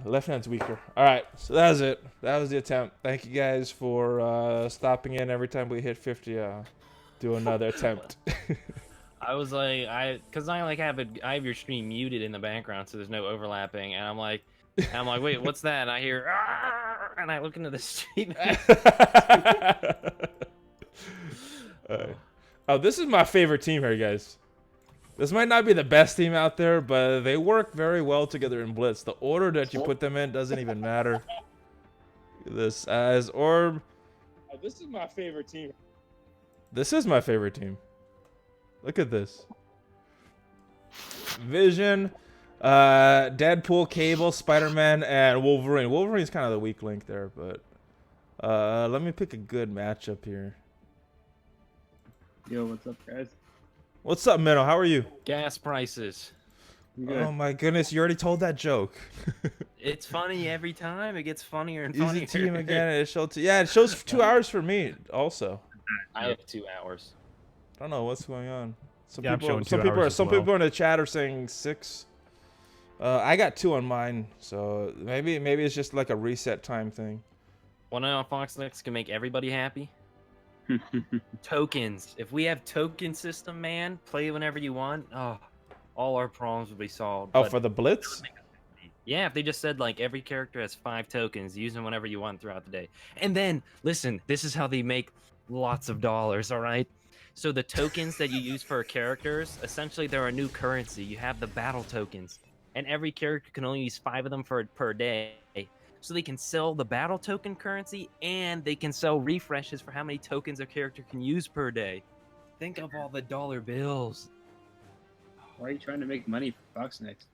Left hand's weaker. Alright, so that was it. That was the attempt. Thank you guys for stopping in every time we hit 50. Do another attempt. I was like, cause I have your stream muted in the background, so there's no overlapping, and I'm like, wait, what's that? And I hear, "Arr!" And I look into the stream. Oh, this is my favorite team here, guys. This might not be the best team out there, but they work very well together in Blitz. The order that you put them in doesn't even matter. This as Orb. Oh, this is my favorite team. This is my favorite team. Look at this. Vision, Deadpool, Cable, Spider-Man, and Wolverine. Wolverine's kind of the weak link there, but let me pick a good matchup here. Yo, what's up, guys? What's up, Minnow? How are you? Gas prices. Good. Oh my goodness, you already told that joke. It's funny every time. It gets funnier and funnier. Use the team again. And it shows. Yeah, it shows for 2 hours for me also. I have 2 hours. I don't know what's going on. Some Yeah, I'm people, showing 2 some people, hours as some well. people in the chat are saying 6. I got 2 on mine, so maybe it's just like a reset time thing. Wanna know how Fox Next can make everybody happy? Tokens. If we have token system, man, play whenever you want. Oh, all our problems would be solved. Oh, But for the Blitz? yeah, if they just said like every character has 5 tokens, use them whenever you want throughout the day. And then listen, this is how they make lots of dollars. All right. So the tokens that you use for characters, essentially they're a new currency. You have the battle tokens, and every character can only use 5 of them per day. So they can sell the battle token currency, and they can sell refreshes for how many tokens a character can use per day. Think of all the dollar bills. Why are you trying to make money for Fox Next?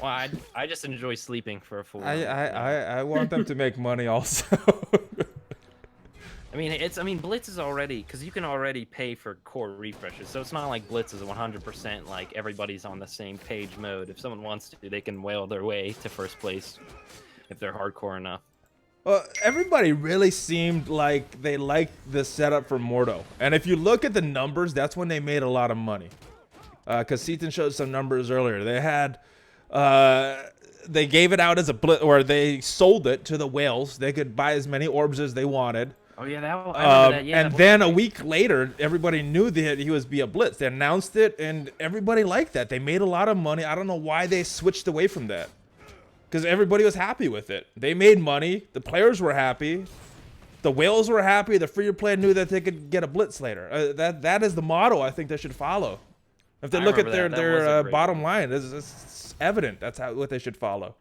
Well, I just enjoy sleeping for a full. I want them to make money also. I mean, Blitz is already, because you can already pay for core refreshes, so it's not like Blitz is 100% like everybody's on the same page mode. If someone wants to, they can whale their way to first place if they're hardcore enough. Well, everybody really seemed like they liked the setup for Mordo. And if you look at the numbers, that's when they made a lot of money. Because Seaton showed some numbers earlier. They had, they gave it out as a Blitz, or they sold it to the whales. They could buy as many orbs as they wanted. Oh yeah, I remember that. Yeah, and then a week later, everybody knew that he was be a Blitz. They announced it, and everybody liked that. They made a lot of money. I don't know why they switched away from that, because everybody was happy with it. They made money. The players were happy. The whales were happy. The free-to-play knew that they could get a Blitz later. That is the motto I think they should follow. If they look at their bottom line, it's evident that's what they should follow.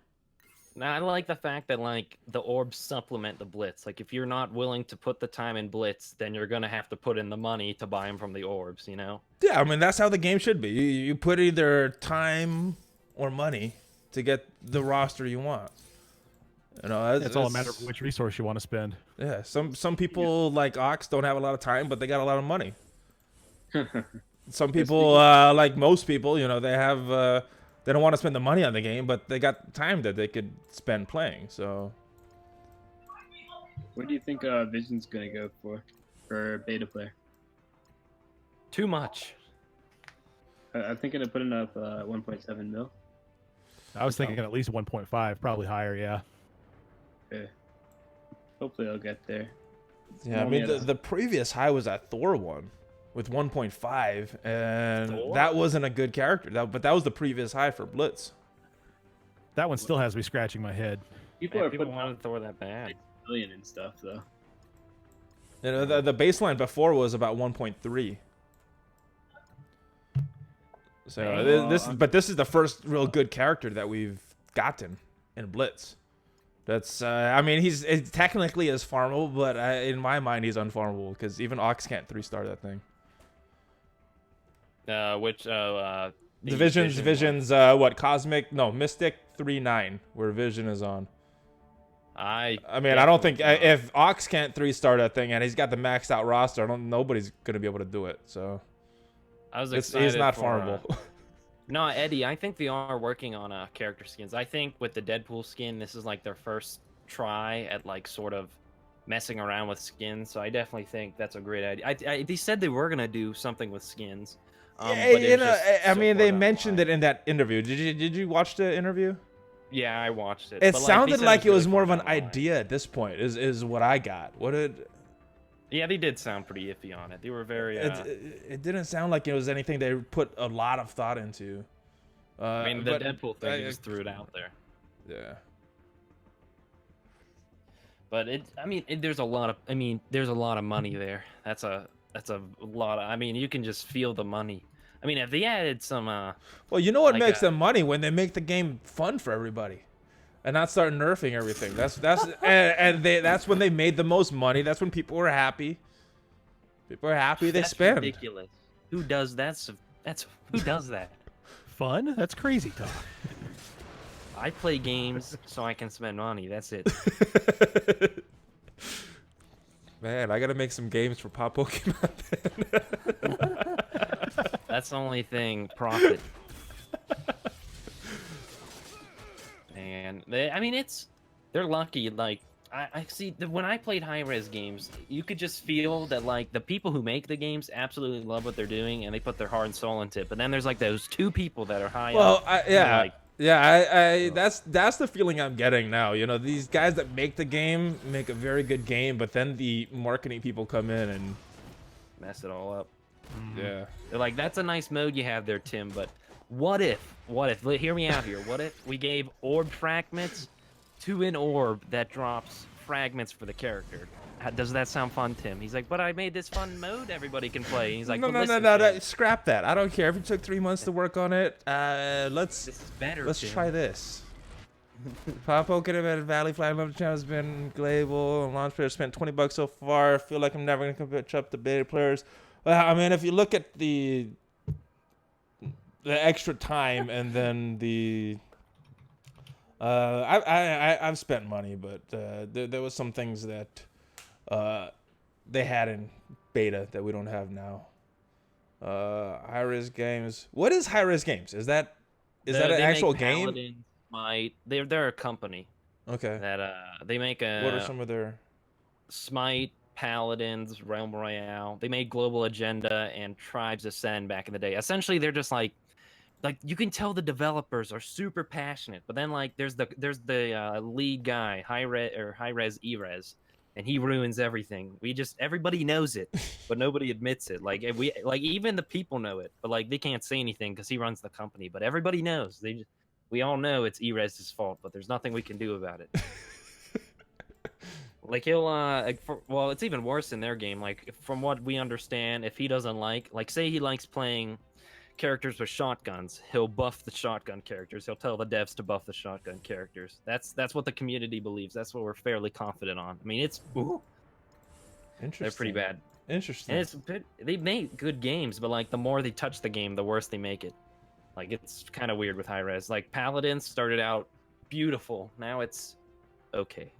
Now, I like the fact that like the orbs supplement the Blitz. Like if you're not willing to put the time in Blitz, then you're gonna have to put in the money to buy them from the orbs. You know? Yeah, I mean that's how the game should be. You put either time or money to get the roster you want. You know, It's all a matter of which resource you want to spend. Yeah, some people like Ox don't have a lot of time, but they got a lot of money. Some people, like most people, you know, they have they don't want to spend the money on the game, but they got time that they could spend playing. So, What do you think Vision's gonna go for beta player? Too much. I'm thinking of putting up 1.7 mil. I was thinking at least 1.5, probably higher. Yeah. Okay. Hopefully I'll get there. yeah, I mean, the previous high was at Thor 1 with 1.5, and Thor? that wasn't a good character. But that was the previous high for Blitz. That one still has me scratching my head. People Man, are people putting wanted Thor that bad. million and stuff though. You know, the baseline before was about 1.3. So this is the first real good character that we've gotten in Blitz. That's I mean, he's technically is farmable, but in my mind he's unfarmable because even Ox can't 3-star that thing. Vision's what Cosmic? No, Mystic 3-9, where Vision is on. I mean, I don't think if Ox can't 3-star that thing and he's got the maxed out roster, nobody's gonna be able to do it. So I was excited. He's not for, farmable. No, Eddie, I think they are working on character skins. I think with the Deadpool skin, this is like their first try at like sort of messing around with skins. So I definitely think that's a great idea. They said they were gonna do something with skins. I mean, they mentioned it in that interview. Did you watch the interview? Yeah, I watched it. It But, sounded they like said it was really more of far an down the line. idea at this point. Is what I got. What did? Yeah, they did sound pretty iffy on it. They were very. It didn't sound like it was anything they put a lot of thought into. I mean, the Deadpool thing, they just threw it out there. Yeah. But there's a lot of money there. That's a lot of. I mean, you can just feel the money. I mean, if they added some. Well, you know what like makes them money when they make the game fun for everybody, and not start nerfing everything. That's when they made the most money. That's when people were happy. People are happy. They spend. Ridiculous. Who does that? Who does that? Fun? That's crazy talk. I play games so I can spend money. That's it. Man, I gotta make some games for Pop Pokemon. That's the only thing. Profit. And they're lucky. Like I see when I played high-res games, you could just feel that like the people who make the games absolutely love what they're doing and they put their heart and soul into it. But then there's like those two people that are high Well, up. that's the feeling I'm getting now. You know, these guys that make the game make a very good game, but then the marketing people come in and mess it all up. Yeah. They're like, that's a nice mode you have there, Tim, but what if, hear me out here, what if we gave orb fragments to an orb that drops fragments for the character? Does that sound fun, Tim? He's like, but I made this fun mode everybody can play. He's like, no, scrap that. I don't care if it took 3 months to work on it. Let's Tim. try this. Pop Pokemon at ValleyFlyin Love Channel has been Glable and Launchpad spent $20 so far. I feel like I'm never gonna catch up to beta players. Well, I mean, if you look at the extra time and then the I've spent money, but there was some things that they had in beta that we don't have now. High Risk Games. What is High Risk Games? Is that an actual game? They're a company. Okay. That they make a. What are some of their? Smite, Paladins, Realm Royale. They made Global Agenda and Tribes Ascend back in the day. Essentially, they're just like you can tell the developers are super passionate, but then like there's the lead guy, High Res Erez, and he ruins everything. Everybody knows it, but nobody admits it. Like even the people know it, but like they can't say anything because he runs the company. But everybody knows. We all know it's Erez's fault, but there's nothing we can do about it. Like he'll well, it's even worse in their game. Like from what we understand, if he doesn't like say he likes playing characters with shotguns, he'll buff the shotgun characters. He'll tell the devs to buff the shotgun characters. That's what the community believes. That's what we're fairly confident on. I mean, it's Interesting. They're pretty bad. Interesting. And they make good games, but like the more they touch the game, the worse they make it. Like it's kind of weird with high res. Like Paladins started out beautiful. Now it's okay.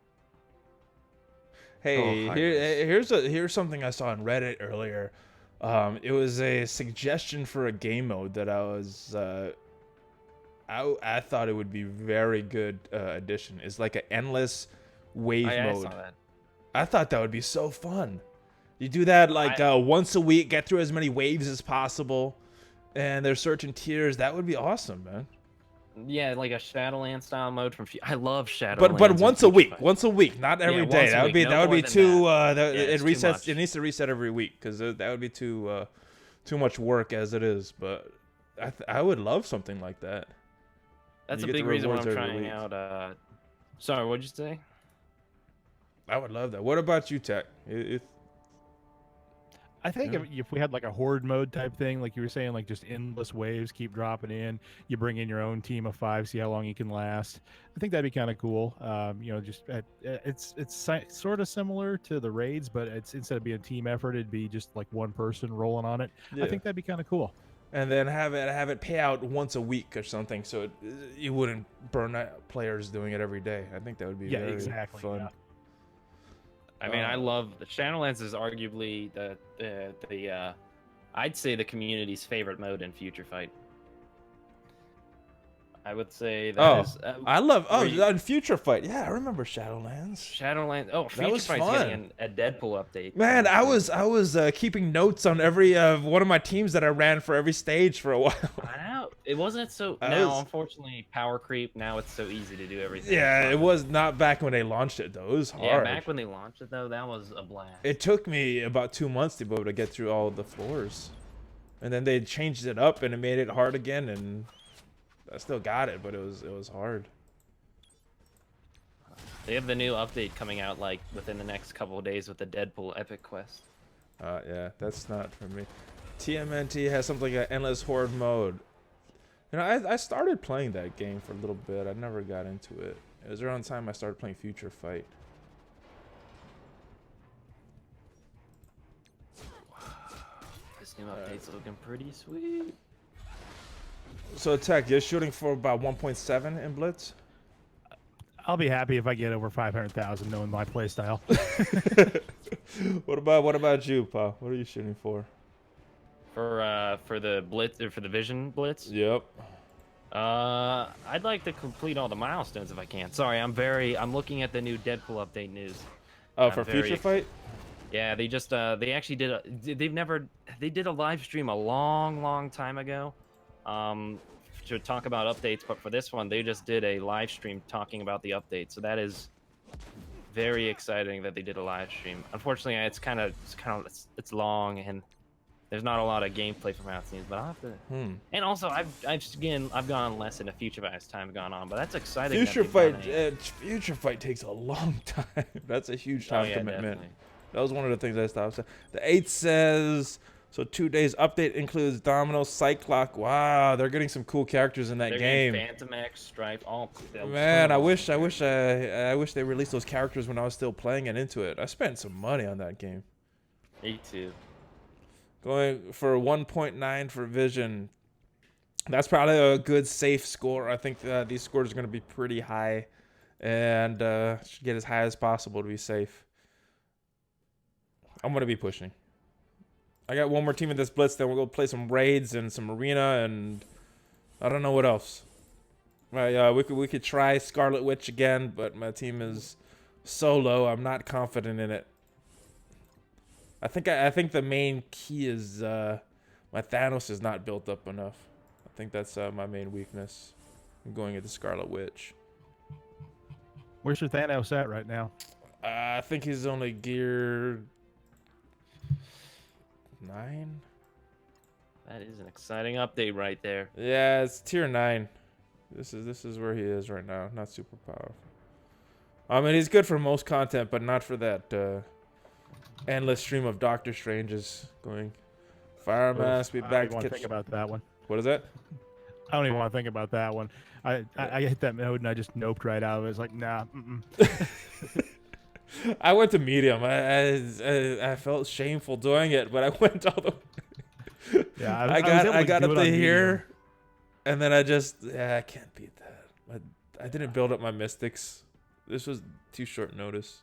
Hey, high here's something I saw on Reddit earlier. It was a suggestion for a game mode that I thought it would be very good addition. It's like an endless wave I mode. saw that. I thought that would be so fun. You do that like once a week, get through as many waves as possible, and there's certain tiers. That would be awesome, man. Yeah, like a Shadowland style mode from. I love Shadowlands. But once a week, not every Yeah, day. once a That would week, be no that would more be than too. that. It it's too resets. much. It needs to reset every week because that would be too much work as it is. But I would love something like that. That's You a get the big reason why I'm rewards every trying week. out. Sorry, what'd you say? I would love that. What about you, Tech? I think Yeah. if we had like a horde mode type thing, like you were saying, like just endless waves keep dropping in, you bring in your own team of 5, see how long you can last. I think that'd be kind of cool. It's sort of similar to the raids, but it's instead of being a team effort, it'd be just like one person rolling on it. Yeah. I think that'd be kind of cool. And then have it pay out once a week or something, so you wouldn't burn out players doing it every day. I think that would be very exactly. fun. Yeah. I mean, I love the Shadowlands is arguably the I'd say the community's favorite mode in Future Fight. I would say that is. I love you- on Future Fight. Yeah, I remember Shadowlands. Shadowlands. Oh, Future was Fight's fun. getting a Deadpool update. Man, I was keeping notes on every one of my teams that I ran for every stage for a while. I know it wasn't so. I Now, was- unfortunately, power creep. Now it's so easy to do everything. Yeah, it was not back when they launched it though. It was hard. Yeah, back when they launched it though, that was a blast. It took me about 2 months to be able to get through all of the floors, and then they changed it up and it made it hard again, and I still got it, but it was hard. They have the new update coming out like within the next couple of days with the Deadpool Epic Quest. Yeah, that's not for me. TMNT has something like an endless horde mode. You know, I started playing that game for a little bit. I never got into it. It was around the time I started playing Future Fight. This new update's looking pretty sweet. So Tech, you're shooting for about 1.7 in Blitz? I'll be happy if I get over 500,000 knowing my playstyle. What about you, Pa? What are you shooting for? For the Blitz or for the Vision Blitz? Yep. I'd like to complete all the milestones if I can. Sorry, I'm looking at the new Deadpool update news. Oh, I'm for very Future ex- Fight? Yeah, they just they actually they did a live stream a long time ago. To talk about updates, but for this one, they just did a live stream talking about the update. So that is very exciting that they did a live stream. Unfortunately, it's long and there's not a lot of gameplay from out scenes, but I'll have to. And also, I've gone less into Future Fight as time gone on, but that's exciting. that Future they've Fight, done Future Fight takes a long time. That's a huge time yeah, commitment. definitely. That was one of the things I stopped. The 8 says, so 2 days update includes Domino, Cyclock. Wow, they're getting some cool characters in that They're game. getting Phantom X, Stripe, all. Man, I wish they released those characters when I was still playing and into it. I spent some money on that game. Me too. Going for 1.9 for Vision. That's probably a good safe score. I think these scores are going to be pretty high, and should get as high as possible to be safe. I'm going to be pushing. I got one more team in this blitz, then we'll go play some raids and some arena, and I don't know what else. We could try Scarlet Witch again, but my team is so low. I'm not confident in it. I think the main key is my Thanos is not built up enough. I think that's my main weakness. I'm going into Scarlet Witch. Where's your Thanos at right now? I think he's only gear 9. That is an exciting update right there. Yeah, it's tier 9. This is where he is right now. Not super powerful. I mean, he's good for most content, but not for that endless stream of Doctor Stranges going. Fire Mask, be I don't back even to want to catch. think about that one. What is that? I don't even want to think about that one. I hit that mode and I just noped right out of it. It's like, nah. I went to medium. I felt shameful doing it, but I went all the way. Yeah, I got up to here. And then I can't beat that. I didn't build up my mystics. This was too short notice.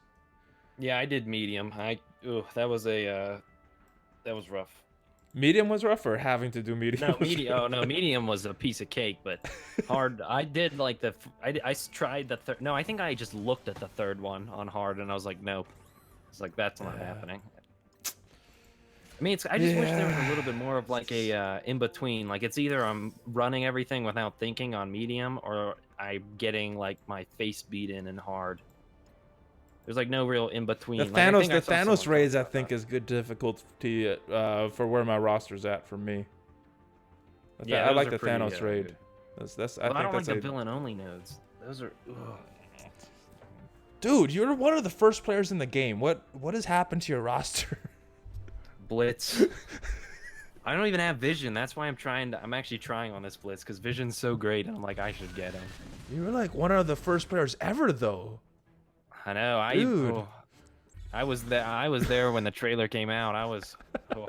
Yeah, I did medium. That was rough. Medium was rough, or having to do medium? No, medium. Oh no, medium was a piece of cake, but hard. I did like I tried the third. No, I think I just looked at the third one on hard, and I was like, nope. It's like that's not happening. I mean, I just wish there was a little bit more of like a in between. Like it's either I'm running everything without thinking on medium, or I'm getting like my face beat in hard. There's like no real in between. The Thanos raids, I think, is good difficulty for where my roster's at for me. Yeah, I like the Thanos raid. I don't like the villain only nodes. Those are. Ugh. Dude, you're one of the first players in the game. What has happened to your roster? Blitz. I don't even have Vision. That's why I'm actually trying on this Blitz because Vision's so great. And I'm like, I should get him. You were like one of the first players ever, though. I know. Dude. I was there when the trailer came out. I was. Oh.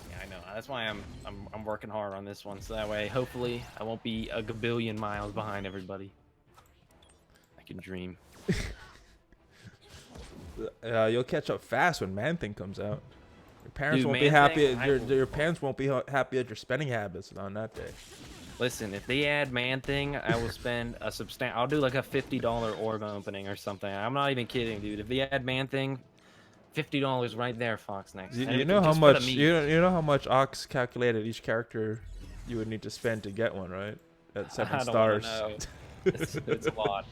Yeah, I know. That's why I'm working hard on this one, so that way, hopefully, I won't be a gabillion miles behind everybody. I can dream. You'll catch up fast when Man Thing comes out. Your parents Dude, won't be happy. Your parents won't be happy at your spending habits on that day. Listen, if they add Man Thing, I will spend a substantial. I'll do like a $50 orb opening or something. I'm not even kidding, dude. If they add Man Thing, $50 right there, Fox next. You know how much you know how much Ox calculated each character you would need to spend to get one, right? At 7 stars. It's a lot.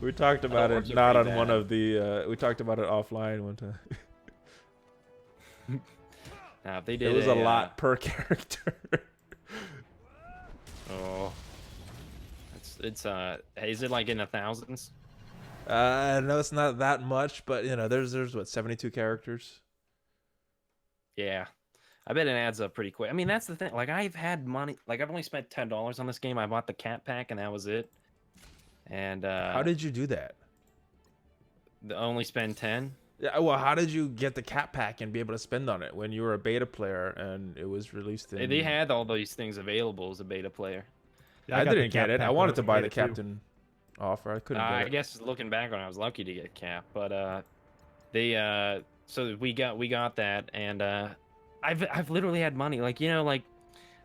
We talked about it not on one of the. We talked about it offline one time. Now, if they did, it was a lot per character. Oh, it's is it like in the thousands? No, it's not that much, but you know, there's what 72 characters. Yeah, I bet it adds up pretty quick. I mean, that's the thing. Like I've had money. Like I've only spent $10 on this game. I bought the cat pack, and that was it. And how did you do that? Only spend 10. Yeah, well, how did you get the cat pack and be able to spend on it when you were a beta player and it was released in... They had all these things available as a beta player. Yeah, I didn't get it. I wanted to buy the Captain offer. I couldn't get it. I guess looking back on it, I was lucky to get Cap, but so we got that, and I've literally had money, like, you know, like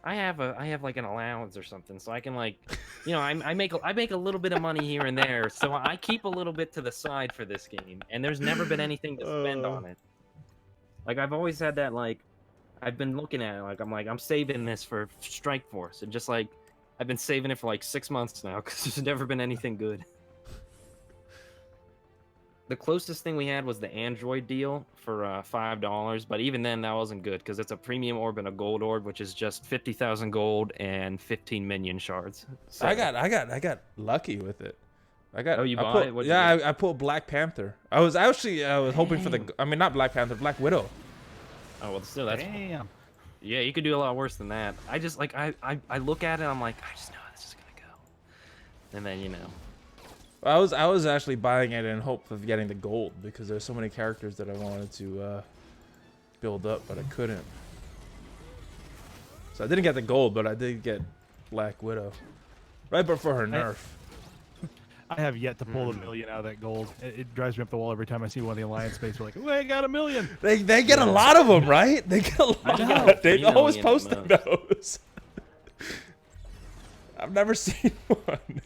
I have like an allowance or something, so I can, like, you know, I make a little bit of money here and there, so I keep a little bit to the side for this game, and there's never been anything to spend on it. Like I've always had that, like, I've been looking at it, like I'm saving this for Strike Force, and just like I've been saving it for like 6 months now because there's never been anything good. The closest thing we had was the Android deal for $5, but even then that wasn't good because it's a premium orb and a gold orb, which is just 50,000 gold and 15 minion shards. So, I got lucky with it. Oh, you bought it? Yeah, I pulled Black Panther. I was hoping for not Black Panther, Black Widow. Oh well, still that's. Damn. Yeah, you could do a lot worse than that. I just like I look at it, I'm like, I just know how this is gonna go, and then you know. I was actually buying it in hope of getting the gold because there's so many characters that I wanted to build up, but I couldn't. So I didn't get the gold, but I did get Black Widow, right before her nerf. I have yet to pull $1 million out of that gold. It drives me up the wall every time I see one of the Alliance space. We're like, oh, I got $1 million. They get a lot of them, right? They get a lot. They always post those. I've never seen one.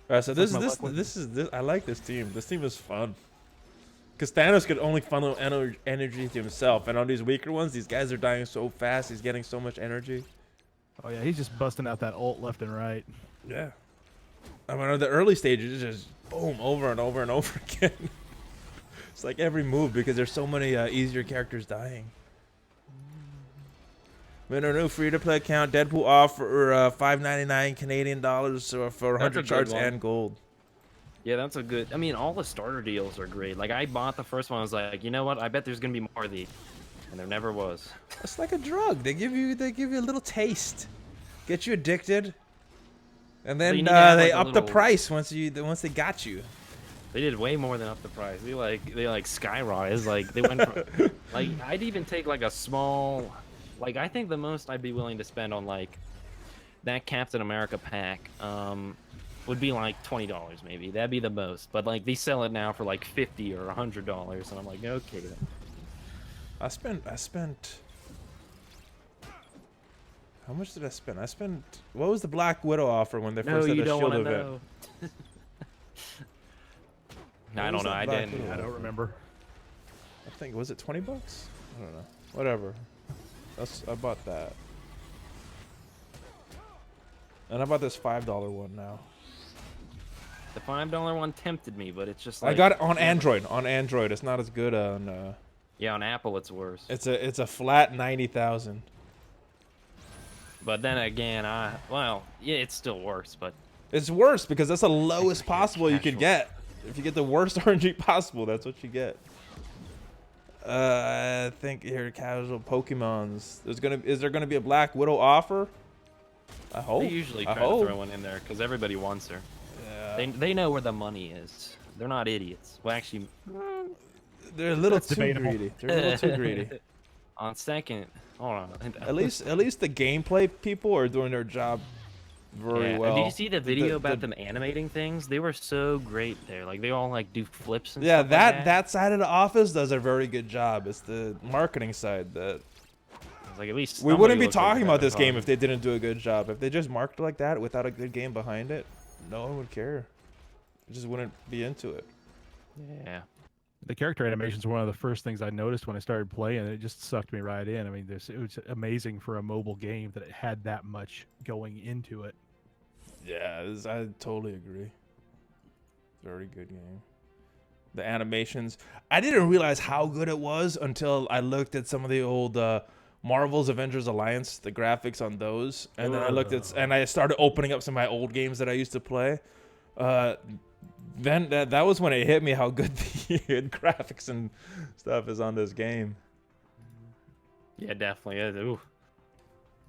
Alright, so this is I like this team. This team is fun. Because Thanos could only funnel energy to himself, and on these weaker ones, these guys are dying so fast. He's getting so much energy. Oh yeah, he's just busting out that ult left and right. Yeah. I mean, on the early stages, it's just boom, over and over and over again. It's like every move because there's so many easier characters dying. With a new free-to-play account, Deadpool offer $5.99 Canadian dollars for 100 shards and gold. Yeah, that's a good. I mean, all the starter deals are great. Like I bought the first one, I was like, you know what? I bet there's gonna be more of these, and there never was. It's like a drug. They give you a little taste, get you addicted, and then So they up the price once they got you. They did way more than up the price. They skyrocketed. Like they went from, like I'd even take like a small, like I think the most I'd be willing to spend on like that Captain America pack would be like $20 maybe. That'd be the most. But like they sell it now for like $50 or $100, and I'm like, okay. Then. I spent. How much did I spend? I spent. What was the Black Widow offer when they first had the Shield event? Know. I don't know. I didn't. I don't remember. I think was it $20? I don't know. Whatever. I bought that. And I bought this $5 one now. The $5 one tempted me, but it's just like I got it on Android. On Android, it's not as good on. Yeah, on Apple it's worse. It's a flat 90,000. But then again, well, yeah, it's still worse, but it's worse because that's the lowest possible you could get. If you get the worst RNG possible, that's what you get. I think here casual Pokemons. Is there gonna be a Black Widow offer? I hope. They usually try to throw one in there because everybody wants her. Yeah. They know where the money is. They're not idiots. Well, actually, they're a little too debatable. greedy. They're a little too greedy. On second, hold on. At least the gameplay people are doing their job very well. And did you see the video about them animating things? They were so great there. Like they all like do flips and yeah, stuff like that side of the office does a very good job. It's the marketing side that It's like at least we wouldn't be somebody looked talking about this game fun. if they didn't do a good job. If they just marketed like that without a good game behind it, no one would care. They just wouldn't be into it. Yeah. The character animations were one of the first things I noticed when I started playing, and it just sucked me right in. I mean, it was amazing for a mobile game that it had that much going into it. Yeah, I totally agree. Very good game. The animations, I didn't realize how good it was until I looked at some of the old Marvel's Avengers Alliance, the graphics on those, and then I looked at and I started opening up some of my old games that I used to play. Then that was when it hit me how good the graphics and stuff is on this game. Yeah, definitely. Ooh.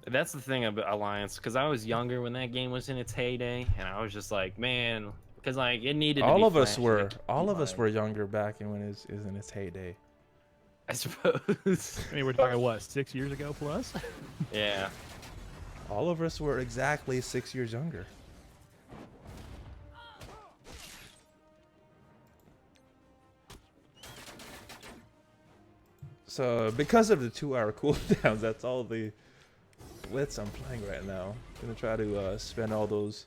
That's the thing about Alliance, because I was younger when that game was in its heyday, and I was just like, man, because like it needed. All to be of us flashy were. to keep All of us like- were younger back when it was in its heyday. I suppose. I mean, we're talking what, 6 years ago plus? Yeah. All of us were exactly 6 years younger. So, because of the 2-hour cooldowns, that's all the blitz I'm playing right now. I'm gonna try to spend all those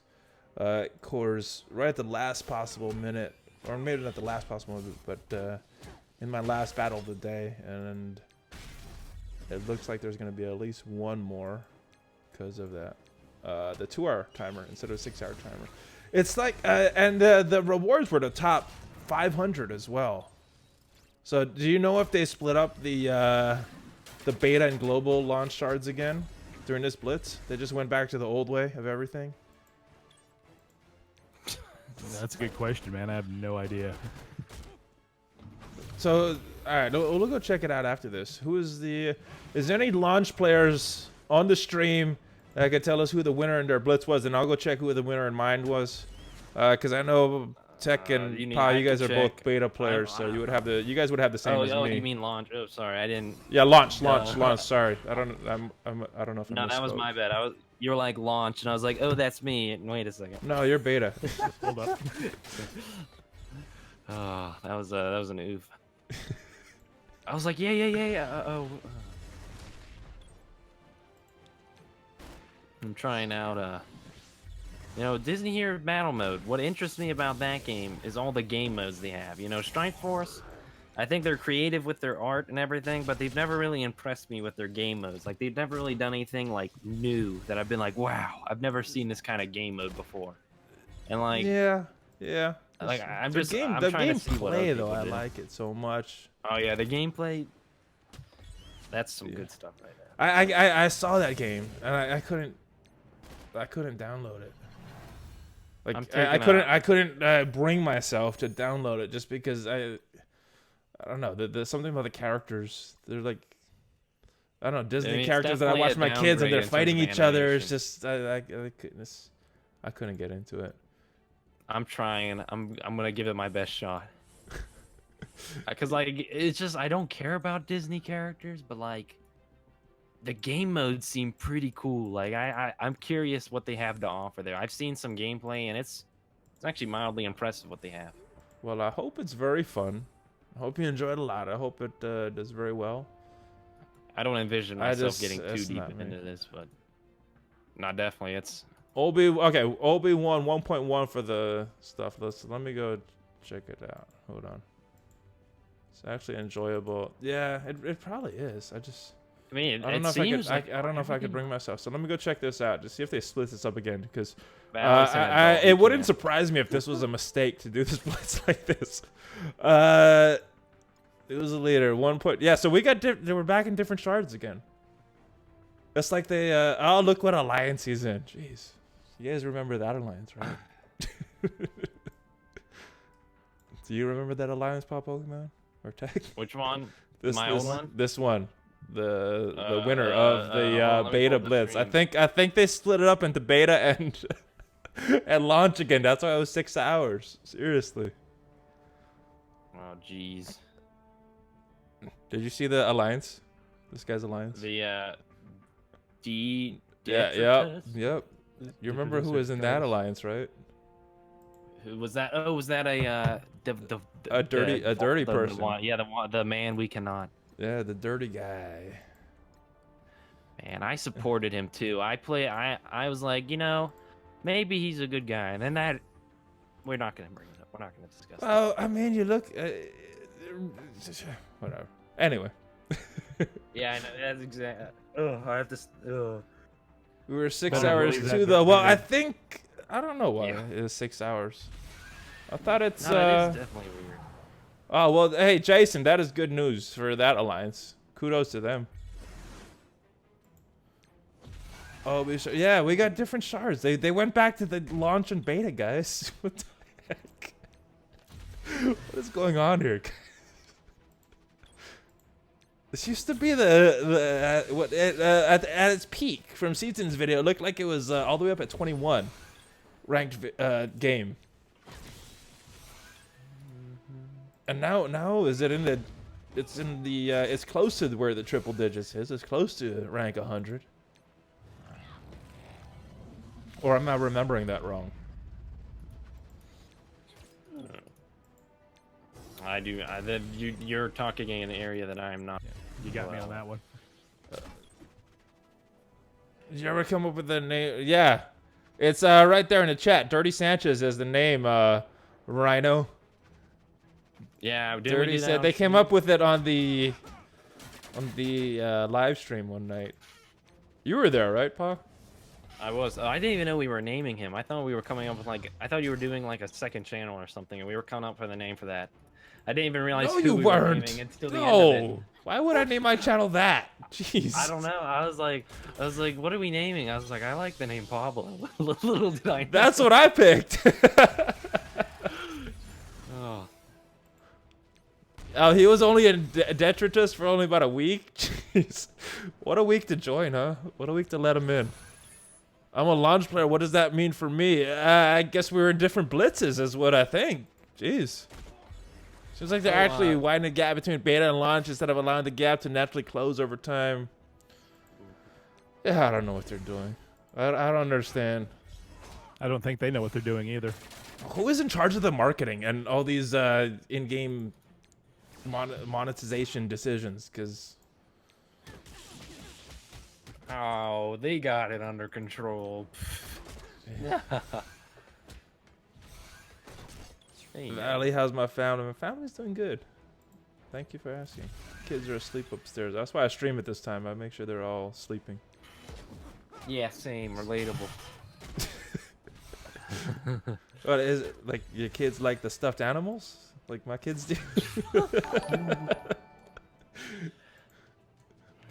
cores right at the last possible minute, or maybe not the last possible minute, but in my last battle of the day, and it looks like there's gonna be at least one more because of that. The 2-hour timer instead of a 6-hour timer. It's like, and the rewards were the top 500 as well. So, do you know if they split up the beta and global launch shards again during this blitz? They just went back to the old way of everything. That's a good question, man. I have no idea. So, all right, we'll go check it out after this. Who is the? Is there any launch players on the stream that could tell us who the winner in their blitz was? And I'll go check who the winner in mine was, because I know Tech and Pa, you guys are both beta players, so you guys would have the same as me. Oh, you mean launch? Oh, sorry, I didn't. Yeah, launch. Sorry, I don't know if I No, that was misspoke. my bad. You were like launch, and I was like, oh, that's me. And wait a second. No, you're beta. Hold up. Oh, that was an oof. I was like, yeah. I'm trying out Disney Hero Battle Mode. What interests me about that game is all the game modes they have. Strike Force, I think they're creative with their art and everything, but they've never really impressed me with their game modes. Like, they've never really done anything, like, new that I've been like, wow, I've never seen this kind of game mode before. And, like... Yeah. Like, I'm the trying to see what other gameplay, though, people I do. like it so much. Oh, yeah, the gameplay... That's some good stuff right there. I saw that game, and I couldn't download it. Like, I couldn't bring myself to download it just because I don't know. There's something about the characters. They're like, I don't know, Disney it's characters that I definitely watch a my kids and they're downgrade in fighting terms of each other. animation. It's just I couldn't get into it. I'm trying. I'm gonna give it my best shot. Cause like it's just I don't care about Disney characters, but like the game modes seem pretty cool. Like I'm curious what they have to offer there. I've seen some gameplay and it's actually mildly impressive what they have. Well, I hope it's very fun. I hope you enjoy it a lot. I hope it does very well. I don't envision myself getting too deep into this, but not definitely. It's Obi-Wan 1.1 for the stuff. Let me go check it out. Hold on. It's actually enjoyable. Yeah, it probably is. I mean, I don't know if I could bring myself. So let me go check this out to see if they split this up again, because it wouldn't surprise me if this was a mistake to do this blitz like this. It was a leader 1 point. Yeah, so we got they were back in different shards again. It's like they oh, look what alliance he's in. Jeez, you guys remember that alliance, right? Do you remember that alliance, Pokemon or Tech? Which one? Old one. This one. The winner of the beta beta blitz. I think they split it up into beta and and launch again. That's why it was 6 hours. Seriously. Oh jeez. Did you see the alliance? This guy's alliance. The Yep. You remember who was in that alliance, right? Who was that? Oh, was that a dirty person? The man we cannot. Yeah, the dirty guy. Man, I supported him too. I was like, you know, maybe he's a good guy. And then we're not gonna bring it up. We're not gonna discuss. Well, I mean, you look. Whatever. Anyway. Yeah, I know. That's exactly. Oh, I have to. We were 6 hours too, though. Well, I don't know why it is 6 hours. I thought it's. No, it is definitely weird. Oh well, hey Jason, that is good news for that alliance. Kudos to them. Oh, yeah, we got different shards. They went back to the launch and beta, guys. What the heck? What is going on here? This used to be at its peak from Seaton's video. It looked like it was all the way up at 21 ranked game. And now is it in the? It's in the. It's close to where the triple digits is. It's close to rank 100. Or am I remembering that wrong? I do. You're talking in an area that I am not. You got me on that one. Did you ever come up with the name? Yeah, it's right there in the chat. Dirty Sanchez is the name. Rhino. Yeah, Dirty said they came up with it on the live stream one night. You were there, right, Pa? I was. I didn't even know we were naming him. I thought we were coming up with I thought you were doing like a second channel or something, and we were coming up with a name for that. I didn't even realize who we were naming until the end of it. Why would I name my channel that? Jeez. I don't know. I was like, what are we naming? I was like, I like the name Pablo. Little did I know. That's what I picked. Oh. Oh, he was only in Detritus for only about a week? Jeez. What a week to join, huh? What a week to let him in. I'm a launch player. What does that mean for me? I guess we were in different blitzes is what I think. Jeez. Seems like they're actually widening the gap between beta and launch instead of allowing the gap to naturally close over time. Yeah, I don't know what they're doing. I don't understand. I don't think they know what they're doing either. Who is in charge of the marketing and all these in-game monetization decisions? Because oh, they got it under control. Valley, how's my family? My family's doing good. Thank you for asking. Kids are asleep upstairs. That's why I stream it this time. I make sure they're all sleeping. Yeah, same. Relatable. What is it? Like your kids like the stuffed animals? Like my kids do?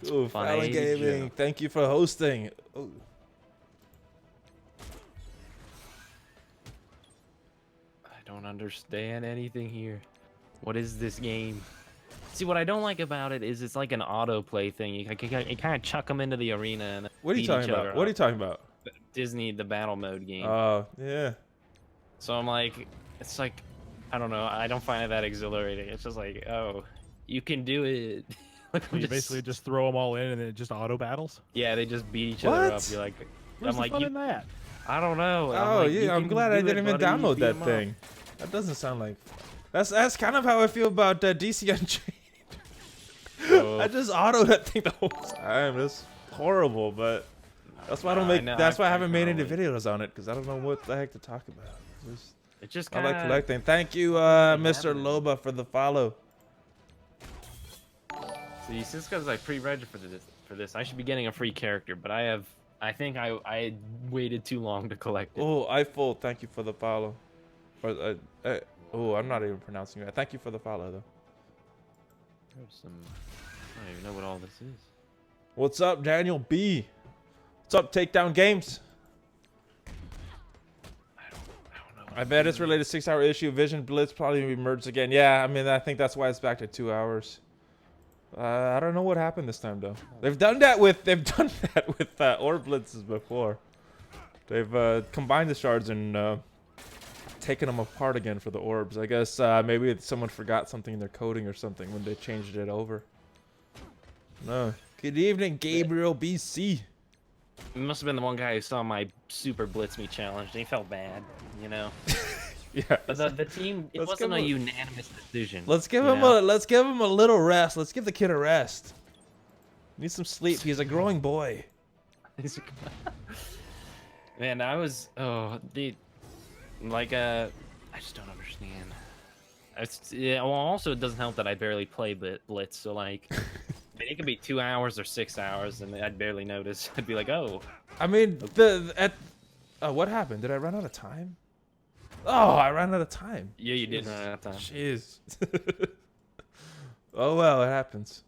Ooh, Fallon Gaming, thank you for hosting. Ooh. I don't understand anything here. What is this game? See, what I don't like about it is it's like an autoplay thing. You kind of chuck them into the arena and what are you talking about? What are you talking about? Disney, the battle mode game. Oh, yeah. So I'm like, it's like, I don't know. I don't find it that exhilarating. It's just like, oh, you can do it. Like, You basically just throw them all in and then it just auto battles. yeah, they just beat each other up. What? You're like, Where's I'm the like, fun in that? I don't know. Oh, like, yeah, I'm glad I didn't even download that thing. That doesn't sound like... That's kind of how I feel about DC Unchained. I just auto that thing the whole time. That's horrible, but that's why I don't make. That's why I haven't made any videos on it, because I don't know what the heck to talk about. It just I kinda, like collecting. Thank you, Mr. Loba, for the follow. See, since because I pre-registered for this, I should be getting a free character, but I think I waited too long to collect it. Oh, Eiffel, thank you for the follow. Or, oh, I'm not even pronouncing it. Thank you for the follow, though. There's some, I don't even know what all this is. What's up, Daniel B? What's up, Takedown Games? I don't know. I bet it's related to 6-hour issue. Vision Blitz probably be merged again. Yeah, I mean, I think that's why it's back to 2 hours. I don't know what happened this time, though. They've done that with Orb Blitzes before. They've combined the shards and taken them apart again for the orbs. I guess maybe someone forgot something in their coding or something when they changed it over. No. Good evening, Gabriel BC. It must have been the one guy who saw my Super Blitz Me challenge, and he felt bad, you know. Yeah. But the team, it wasn't a unanimous decision. Let's give him a little rest. Let's give the kid a rest. Need some sleep. He's a growing boy. Man, I just don't understand. Yeah, well, also it doesn't help that I barely play Blitz, so like, I mean, it could be 2 hours or 6 hours, and I'd barely notice. I'd be like, oh. I mean, what happened? Did I run out of time? Oh, I ran out of time. Yeah, you did run out of time. Jeez. Oh well, it happens.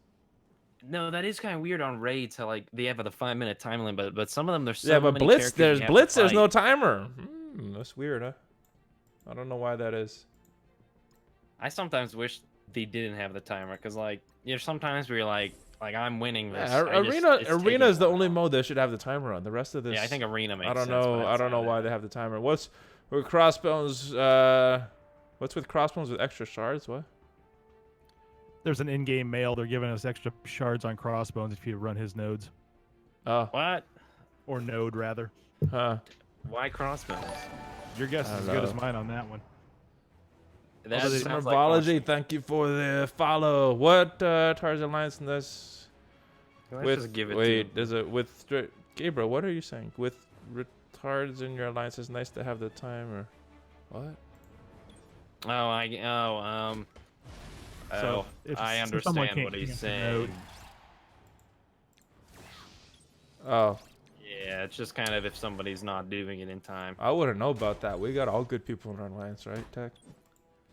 No, that is kind of weird on raids. How like they have a 5-minute time limit, but some of them there's so Yeah, but many Blitz, characters there's no timer. That's weird, huh? I don't know why that is. I sometimes wish they didn't have the timer, because like, you know, sometimes where you're like I'm winning this. Yeah, arena is the only mode that should have the timer on. The rest of this, yeah, I think arena makes I don't sense, know. but I don't know outside why of they that- have the timer. What's with crossbones? What's with crossbones with extra shards? What? There's an in-game mail. They're giving us extra shards on crossbones if you run his nodes. Oh. What? Or node, rather. Huh. Why crossbones? Your guess is as good as mine on that one. That Also, sounds like Herbology, thank you for the follow. What Tarzan Alliance in this? Let's just give it wait, to is it with Gabriel? What are you saying? With retards in your alliance, it's nice to have the timer. What? So, I if someone understand can't what he's get the saying. node- Oh, Yeah, it's just kind of if somebody's not doing it in time. I wouldn't know about that. We got all good people in our alliance, right, Tech?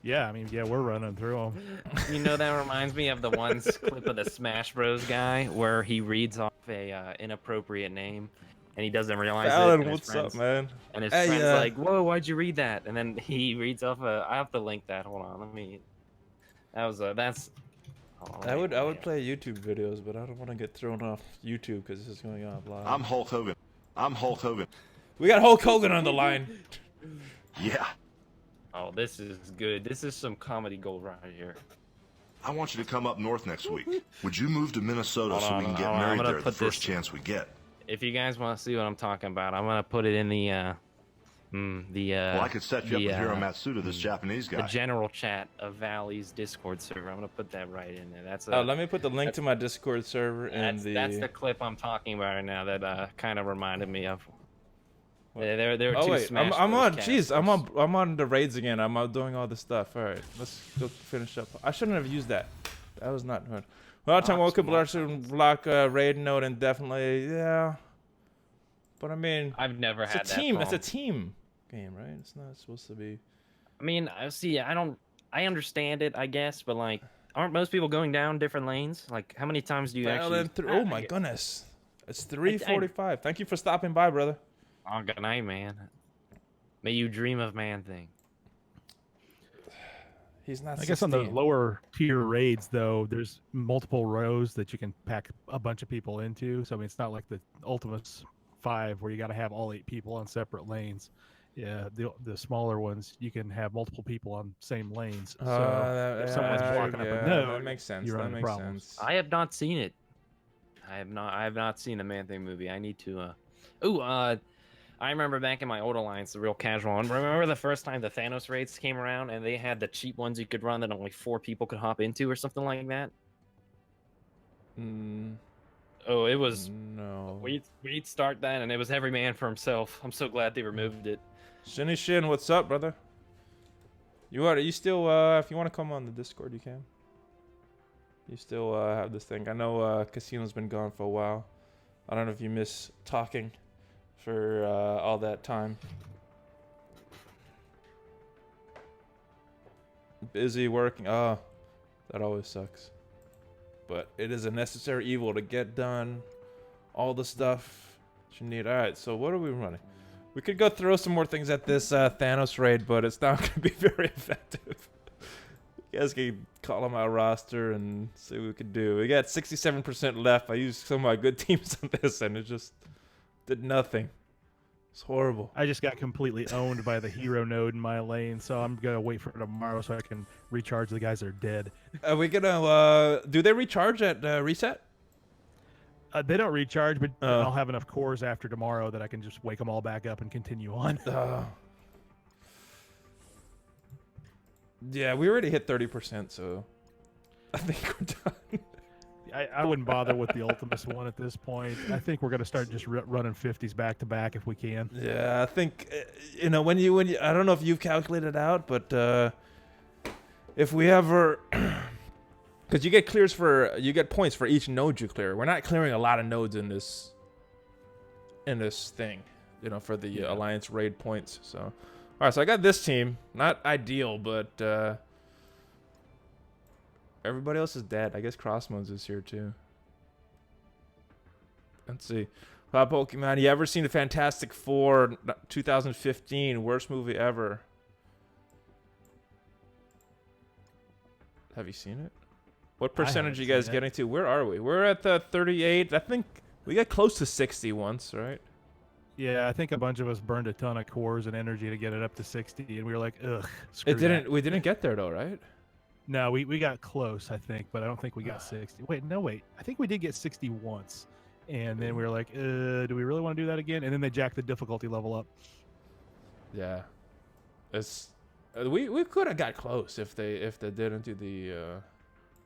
Yeah, I mean, yeah, we're running through them. You know, that reminds me of the one clip of the Smash Bros guy where he reads off a inappropriate name and he doesn't realize Alan, it. And what's up, man? And his Hey, friend's like, "Whoa, why'd you read that?" And then he reads off I have to link that. Hold on, let me. That's. I would play YouTube videos, but I don't want to get thrown off YouTube because this is going on live. I'm Hulk Hogan. I'm Hulk Hogan. We got Hulk Hogan on the line. Yeah. Oh, this is good. This is some comedy gold right here. I want you to come up north next week. Would you move to Minnesota so we can get I'm married gonna there the put first this- chance we get? If you guys want to see what I'm talking about, I'm gonna put it in the Well, I could set you up with Hiro Matsuda, this Japanese the guy. general chat of Valley's Discord server. I'm gonna put that right in there. That's Let me put the link to my Discord server and that's the clip I'm talking about right now that kind of reminded me of. What? There were Oh two wait, Smash I'm Bros. on. casters. Jeez, I'm on the raids again. I'm out doing all this stuff. All right, let's go finish up. I shouldn't have used that. That was not good. Well, time welcome block raid node indefinitely. Yeah, but I mean, I've never had it's a that team. It's a problem. team game, right? It's not supposed to be. I mean, I understand it, I guess, but like, aren't most people going down different lanes? Like, how many times do you actually? Oh my goodness, it's 3:45. Thank you for stopping by, brother. Oh, good night, man. May you dream of man thing. He's not. I guess on the 16. lower tier raids, though, there's multiple rows that you can pack a bunch of people into. So I mean, it's not like the Ultimates 5 where you got to have all 8 people on separate lanes. Yeah, the smaller ones, you can have multiple people on same lanes. So That, if someone's blocking up a node, that makes sense. you run That into makes problems. sense. I have not seen it. I have not seen the Man-Thing movie. I need to. I remember back in my old alliance, the real casual one. Remember the first time the Thanos raids came around and they had the cheap ones you could run that only 4 people could hop into or something like that? Oh, it was. No. We'd start that and it was every man for himself. I'm so glad they removed it. Shinny Shin, what's up, brother? You still if you want to come on the Discord, you can. You still have this thing. I know Casino's been gone for a while. I don't know if you miss talking for all that time. Busy working. Oh, that always sucks. But it is a necessary evil to get done all the stuff that you need. All right, so what are we running? We could go throw some more things at this Thanos raid, but it's not going to be very effective. You guys can call on my roster and see what we could do. We got 67% left. I used some of my good teams on this, and it just did nothing. It's horrible. I just got completely owned by the hero node in my lane, so I'm gonna wait for tomorrow so I can recharge the guys that are dead. Are we gonna? Do they recharge at reset? They don't recharge, but I'll have enough cores after tomorrow that I can just wake them all back up and continue on. Yeah, we already hit 30%, so I think we're done. I wouldn't bother with the Ultimus one at this point. I think we're gonna start just running 50s back to back if we can. Yeah, I think when you I don't know if you've calculated out, but if we ever, because you get points for each node you clear. We're not clearing a lot of nodes in this thing, for the Alliance raid points. So, all right, so I got this team. Not ideal, but. Everybody else is dead. I guess Crossmodes is here too. Let's see. Pokemon, you ever seen the Fantastic Four 2015? Worst movie ever. Have you seen it? What percentage are you guys getting to? Where are we? We're at the 38. I think we got close to 60 once, right? Yeah, I think a bunch of us burned a ton of cores and energy to get it up to 60, and we were like, ugh. We didn't get there though, right? No, we got close, I think, but I don't think we got 60. Wait. I think we did get 60 once. And then we were like, do we really want to do that again? And then they jacked the difficulty level up. Yeah. We could have got close if they didn't do the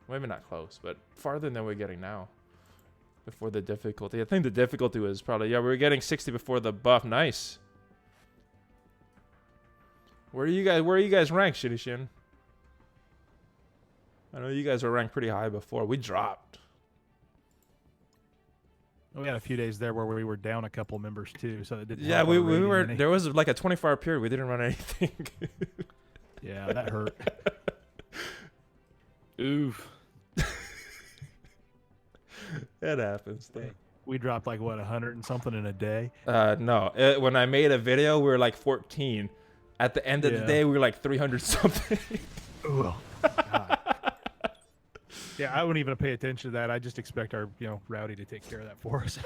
maybe not close, but farther than we're getting now. Before the difficulty. I think the difficulty was probably we were getting 60 before the buff. Nice. Where are you guys ranked, Shitty Shin? I know you guys were ranked pretty high before. We dropped. We had a few days there where we were down a couple members too, so it didn't. Yeah, we were. There was like a 24-hour period we didn't run anything. Yeah, that hurt. Oof. It happens. Though. We dropped like 100 and something in a day. No. When I made a video, we were like 14. At the end of the day, we were like 300 something. Ooh. God. Yeah, I wouldn't even pay attention to that. I just expect our, Rowdy to take care of that for us.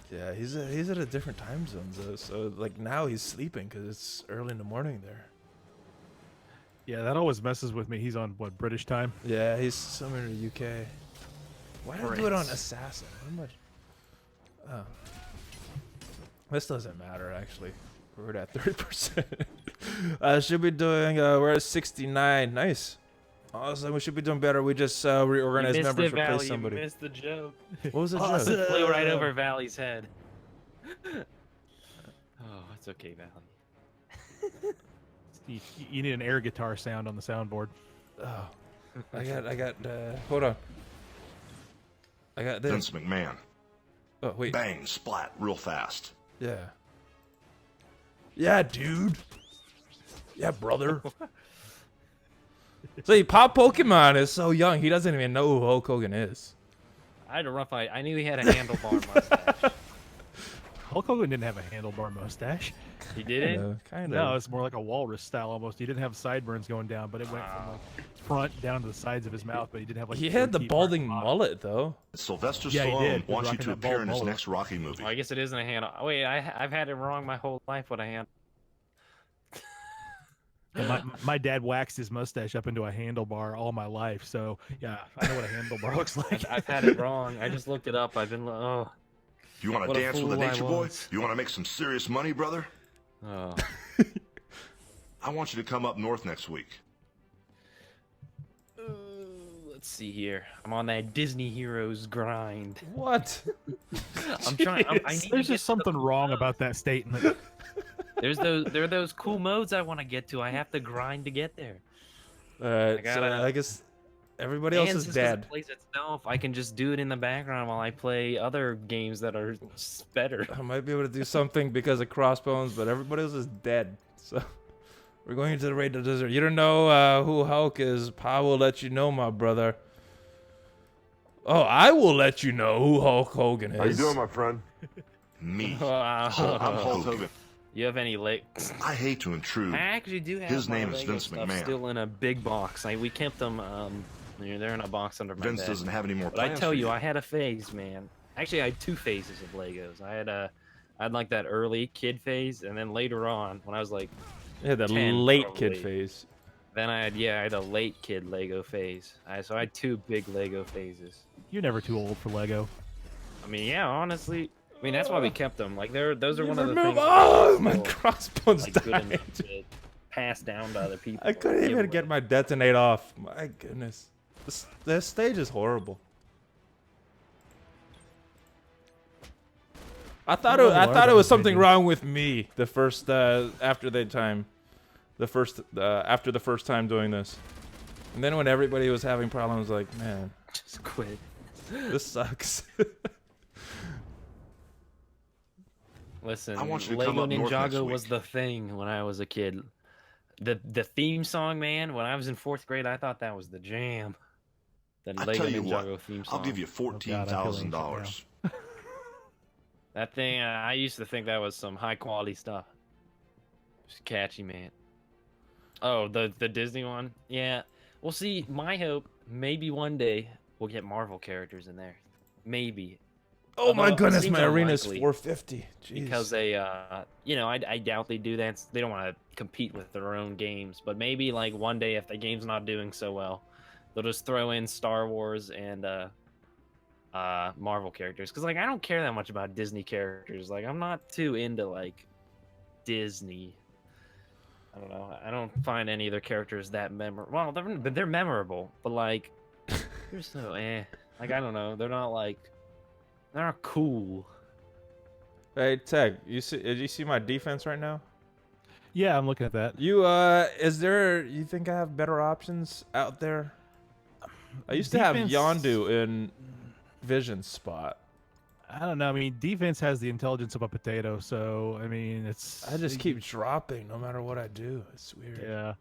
Yeah, he's at a different time zone, so like now he's sleeping because it's early in the morning there. Yeah, that always messes with me. He's on what, British time? Yeah, he's somewhere in the UK. Why did I do it on Assassin? How much? Oh, this doesn't matter actually. We're at 30%. Should be doing. We're at 69. Nice. Awesome. We should be doing better. We just reorganized members, replace somebody. You missed the joke. What was the It joke? flew right over Valley's head. Oh, it's okay, Valley. You need an air guitar sound on the soundboard. Oh, I got. Hold on. I got this. Vince McMahon. Oh wait. Bang, splat, real fast. Yeah. Yeah, dude. Yeah, brother. See, Pop Pokemon is so young, he doesn't even know who Hulk Hogan is. I had a rough eye. I knew he had a handlebar mustache. Hulk Hogan didn't have a handlebar mustache. He didn't. Kind of. No, it's more like a walrus style almost. He didn't have sideburns going down, but it went from like front down to the sides of his mouth. But he didn't have like. He had the teeth balding marked mullet though. Sylvester Yeah, he Stallone did. He was wants you rocking to that bald appear in his mullet. next Rocky movie. Well, I guess it isn't a hand. Oh, wait, I've had it wrong my whole life. What a hand. Yeah, my dad waxed his mustache up into a handlebar all my life, so yeah, I know what a handlebar looks like. I've had it wrong. I just looked it up. I've been You want What to a dance with a fool I nature boy? was. You want to make some serious money, brother? oh. I want you to come up north next week. Let's see here. I'm on that Disney Heroes grind. What? I'm trying. I need to There's get just something wrong about that statement. There are those cool modes I want to get to. I have to grind to get there. Alright, I so gotta- I guess everybody else And is since dead. It plays itself, I can just do it in the background while I play other games that are better. I might be able to do something because of Crossbones, but everybody else is dead. So we're going into the raid to desert. You don't know who Hulk is. I will let you know, my brother. Oh, I will let you know who Hulk Hogan is. How you doing, my friend? Me. I'm Hulk Hogan. You have any I hate to intrude. I actually do have His my name is Lego Vince stuff McMahon. still in a big box. We kept them. They're in a box under my Vince bed. doesn't have any more But I plans tell for you, I had a phase, man. Actually, I had 2 phases of Legos. I had like that early kid phase, and then later on, when I was like, Yeah, the 10 late probably. kid phase. then I had a late kid Lego phase. So I had 2 big Lego phases. You're never too old for Lego. I mean, yeah, honestly, I mean that's why we kept them. Like those are one of the Remove- things. that Oh, are my still, Crossbones like, good died. enough to pass down to other people. I couldn't or give even away. get my detonate off. My goodness. This stage is horrible. I thought Well, I there thought are it was those something pages. wrong with me the first after the first time doing this. And then when everybody was having problems, like, man, Just quit. this sucks. Listen, I want you to come Lego up north next Ninjago was week. the thing when I was a kid. The theme song, man. When I was in 4th grade, I thought that was the jam. The I Lego tell you Ninjago what, theme song. I'll give you $14,000. That thing. I used to think that was some high quality stuff. Just catchy, man. Oh, the Disney one. Yeah. Well, see, my hope maybe one day we'll get Marvel characters in there. Maybe. Oh my Although it goodness, seems my arena's unlikely. 450. Jeez. Because they, I doubt they do that. They don't want to compete with their own games. But maybe, like, one day if the game's not doing so well, they'll just throw in Star Wars and Marvel characters. Because, like, I don't care that much about Disney characters. Like, I'm not too into, like, Disney. I don't know. I don't find any of their characters that memorable. Well, they're memorable, but, like, they're so Like, I don't know. They're not, like, they're not cool. Hey, Teg, did you see my defense right now? Yeah, I'm looking at that. You think I have better options out there? I used to have Defense- Yondu in Vision's spot. I don't know. I mean, defense has the intelligence of a potato, so I mean, it's. I just keep dropping no matter what I do. It's weird. Yeah.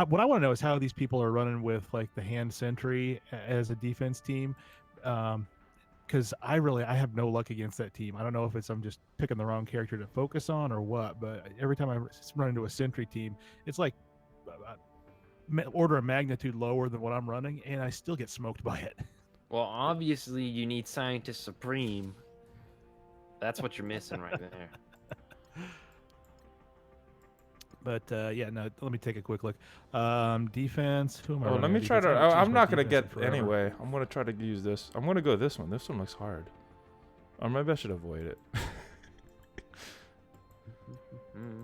What I want to know is how these people are running with like the hand sentry as a defense team, because I have no luck against that team. I don't know if I'm just picking the wrong character to focus on or what, but every time I run into a sentry team, it's like order of magnitude lower than what I'm running, and I still get smoked by it. Well, obviously you need Scientist Supreme. That's what you're missing right there. But yeah, no. Let me take a quick look. Defense. Who am I? Oh, let running me on try to. defense? I haven't I'm changed my not gonna defense get in forever. anyway. I'm gonna try to use this. I'm gonna go this one. This one looks hard. Or maybe I should avoid it.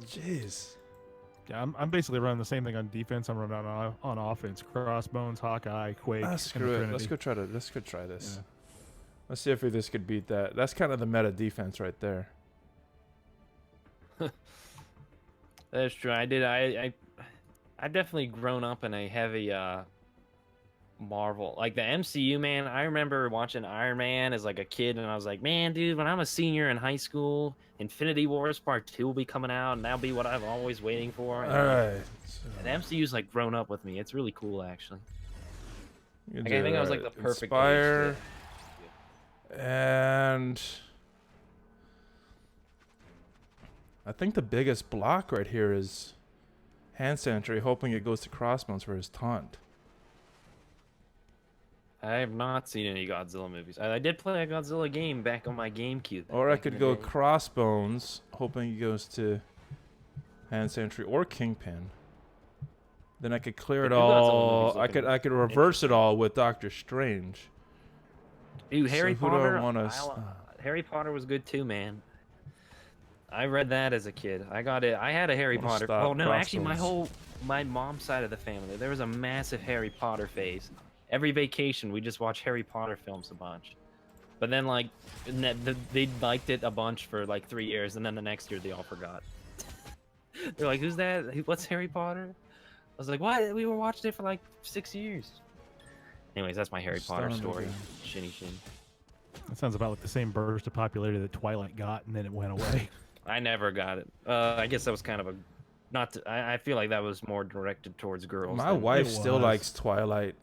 Jeez. Yeah, I'm basically running the same thing on defense. I'm running on offense. Crossbones, Hawkeye, Quake. Ah, and screw it. Trinity. Let's go try this. Yeah. Let's see if this could beat that. That's kind of the meta defense right there. That's true. I've definitely grown up in a heavy Marvel, like the MCU, man. I remember watching Iron Man as like a kid, and I was like, man, dude, when I'm a senior in high school, Infinity Wars Part 2 will be coming out, and that'll be what I'm always waiting for. All right. And MCU's like grown up with me. It's really cool, actually. You Like, I do think I was right. like the perfect Inspire age and I think the biggest block right here is hand sentry, hoping it goes to crossbones for his taunt. I have not seen any Godzilla movies. I did play a Godzilla game back on my GameCube. Or I back in could the go day. crossbones, hoping he goes to hand sentry or kingpin. Then I could clear it The new Godzilla all. movie's I could reverse it all with Doctor Strange. Dude, Harry So who do I Potter. wanna Harry Potter was good too, man. I read that as a kid. I got it. I had a Harry Wanna Potter. stop Oh no, actually, crossbones. my mom's side of the family, there was a massive Harry Potter phase. Every vacation, we just watch Harry Potter films a bunch. But then, like, they liked it a bunch for like 3 years, and then the next year they all forgot. They're like, "Who's that? What's Harry Potter?" I was like, "What? We were watching it for like 6 years." Anyways, that's my Harry Potter Stoned story. again. Shinny shin. That sounds about like the same burst of popularity that Twilight got, and then it went away. I never got it. I guess that was kind of a, not. I feel like that was more directed towards girls. My than- wife It still was. likes Twilight.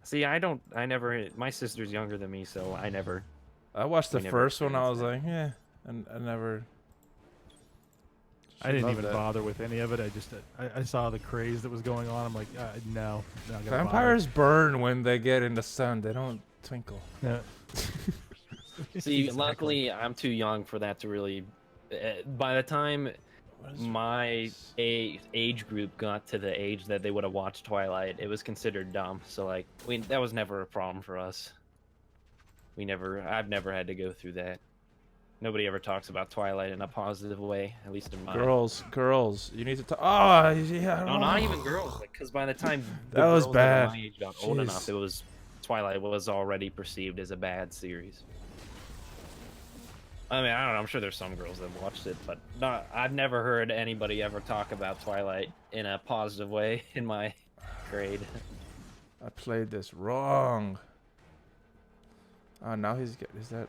See, I don't. I never. My sister's younger than me, so I never. I watched the We never first one. I was experienced like, yeah, and I never. I didn't Love even that. bother with any of it. I just I saw the craze that was going on. I'm like, no, not gonna Vampires burn when they get in the sun. They don't twinkle. bother. See, Exactly. luckily, I'm too young for that to really. By the time my age group got to the age that they would have watched Twilight, it was considered dumb. So like, that was never a problem for us. I've never had to go through that. Nobody ever talks about Twilight in a positive way, at least in my. Girls, you need to talk. Oh, yeah. No, not even girls. Because by the time the That was girls that were bad. my age got old Jeez. enough, it was Twilight was already perceived as a bad series. I mean, I don't know. I'm sure there's some girls that watched it, but not. I've never heard anybody ever talk about Twilight in a positive way in my grade. I played this wrong. Oh, now he's get. Is that?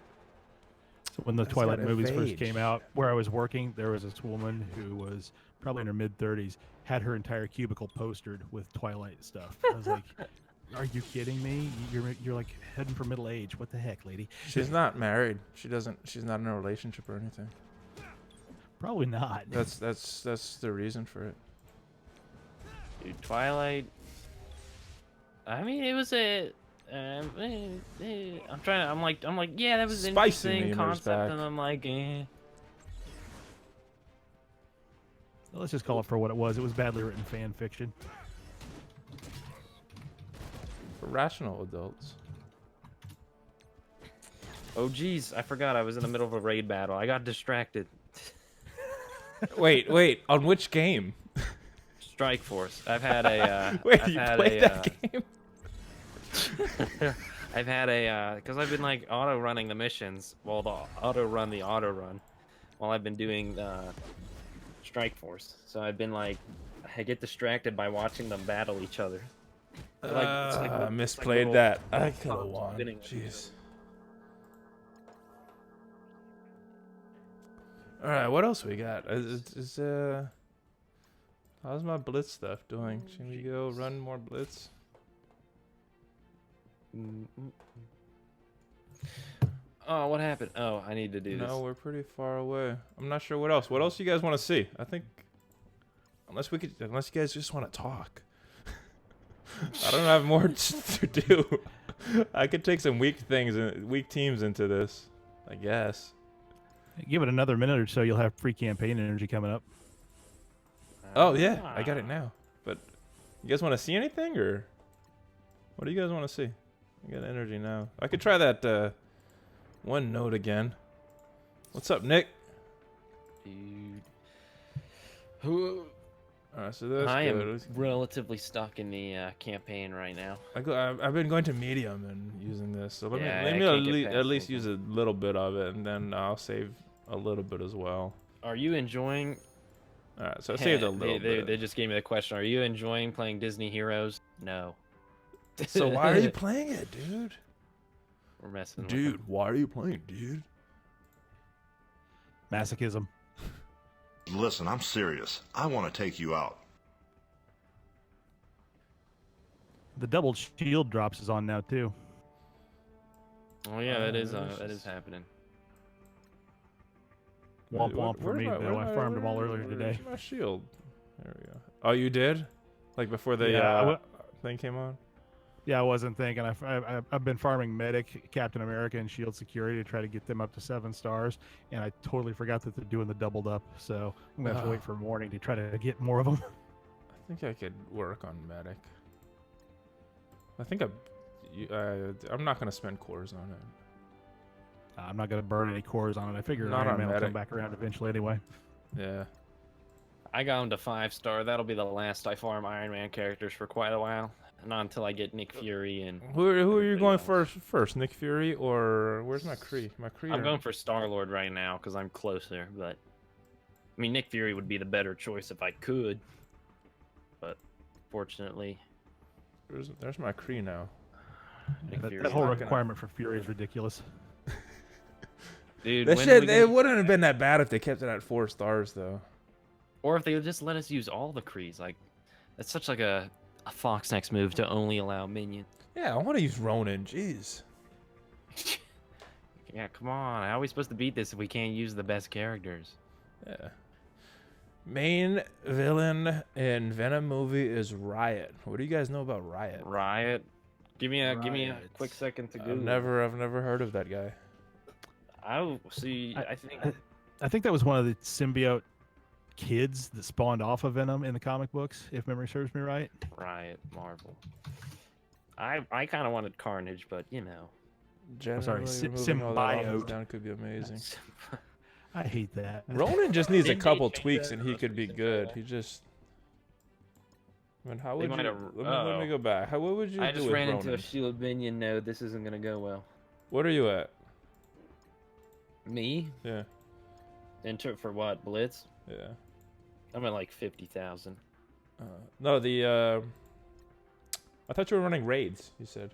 So when the That's Twilight gotta movies first evade. came out, where I was working, there was this woman who was probably in her mid-30s, had her entire cubicle postered with Twilight stuff. I was like, "Are you kidding me? You're like heading for middle age. What the heck, lady?" She's not married. She doesn't. She's not in a relationship or anything. Probably not. That's the reason for it. Dude, Twilight. I mean, it was a. I'm trying. I'm like, yeah, that was an Spicy interesting memers concept, back. and I'm like, eh. Let's just call it for what it was. It was badly written fan fiction. For rational adults. Oh, geez, I forgot I was in the middle of a raid battle. I got distracted. Wait. On which game? Strike Force. I've had a. Wait, I've you had played that game? I've had a because I've been like auto running the missions. Well, the auto run while I've been doing Strike Force. So I've been like, I get distracted by watching them battle each other. They're it's I it's misplayed little that. I could have pawns won. spinning. Jeez. All right, what else we got? How's my blitz stuff doing? Should we go run more blitz? Oh, what happened? Oh, I need to do this. No, we're pretty far away. I'm not sure what else. What else you guys want to see? I think unless you guys just want to talk. I don't have more to do. I could take some weak teams into this, I guess. Give it another minute or so, you'll have free campaign energy coming up. Oh yeah, I got it now. But you guys want to see anything, or what do you guys want to see? I got energy now. I could try that one note again. What's up, Nick? Dude. Who? All right, so that's I good. am relatively stuck in the campaign right now. I've been going to medium and using this, so let Yeah, I me can't get at past least medium. use a little bit of it, and then I'll save a little bit as well. Are you enjoying? All right, so I saved a little bit. They just gave me the question. Are you enjoying playing Disney Heroes? No. So why are you playing it, dude? We're messing with them. Why are you playing, dude? Masochism. Listen, I'm serious. I want to take you out. The double shield drops is on now too. Oh yeah, that is happening. Womp womp for me, though. I farmed them all earlier today. Where's my shield? There we go. Oh, you did? Like before the thing came on? Yeah, I wasn't thinking. I've been farming Medic, Captain America, and Shield Security to try to get them up to 7 stars, and I totally forgot that they're doing the doubled up. So I'm gonna have to wait for morning to try to get more of them. I think I could work on Medic. I think I'm not gonna spend cores on it. I'm not gonna burn any cores on it. I figure Not Iron on Man will Medic. come back around eventually anyway. Yeah. I got him to 5-star. That'll be the last I farm Iron Man characters for quite a while. Not until I get Nick Fury and. Who are you going else. first? Nick Fury or where's my Kree? I'm going for Star-Lord right now because I'm closer. But I mean, Nick Fury would be the better choice if I could. But fortunately, there's my Kree now. That whole requirement for Fury is ridiculous. Dude, That shit, it wouldn't have been that bad if they kept it at 4 stars though. Or if they would just let us use all the Krees. Like, that's such like a Fox Next move to only allow minions. Yeah, I want to use Ronin. Jeez. Yeah, come on. How are we supposed to beat this if we can't use the best characters? Yeah. Main villain in Venom movie is Riot. What do you guys know about Riot? Riot. Give me a quick second to Google. I've never heard of that guy. I see. I think that was one of the symbiote kids that spawned off of Venom in the comic books, if memory serves me right. Riot, Marvel. I kind of wanted Carnage, but you know. Generally, symbiote down could be amazing. I hate that. Ronin just needs a Didn't they couple change tweaks that? and he could be good. He just. I mean, how would you? might have- Let me go back. What would you do I just with ran Ronin? into a shield minion node. This isn't gonna go well. What are you at? Me? Yeah. Enter for what? Blitz? Yeah. I'm at like 50,000. No, I thought you were running raids. You said.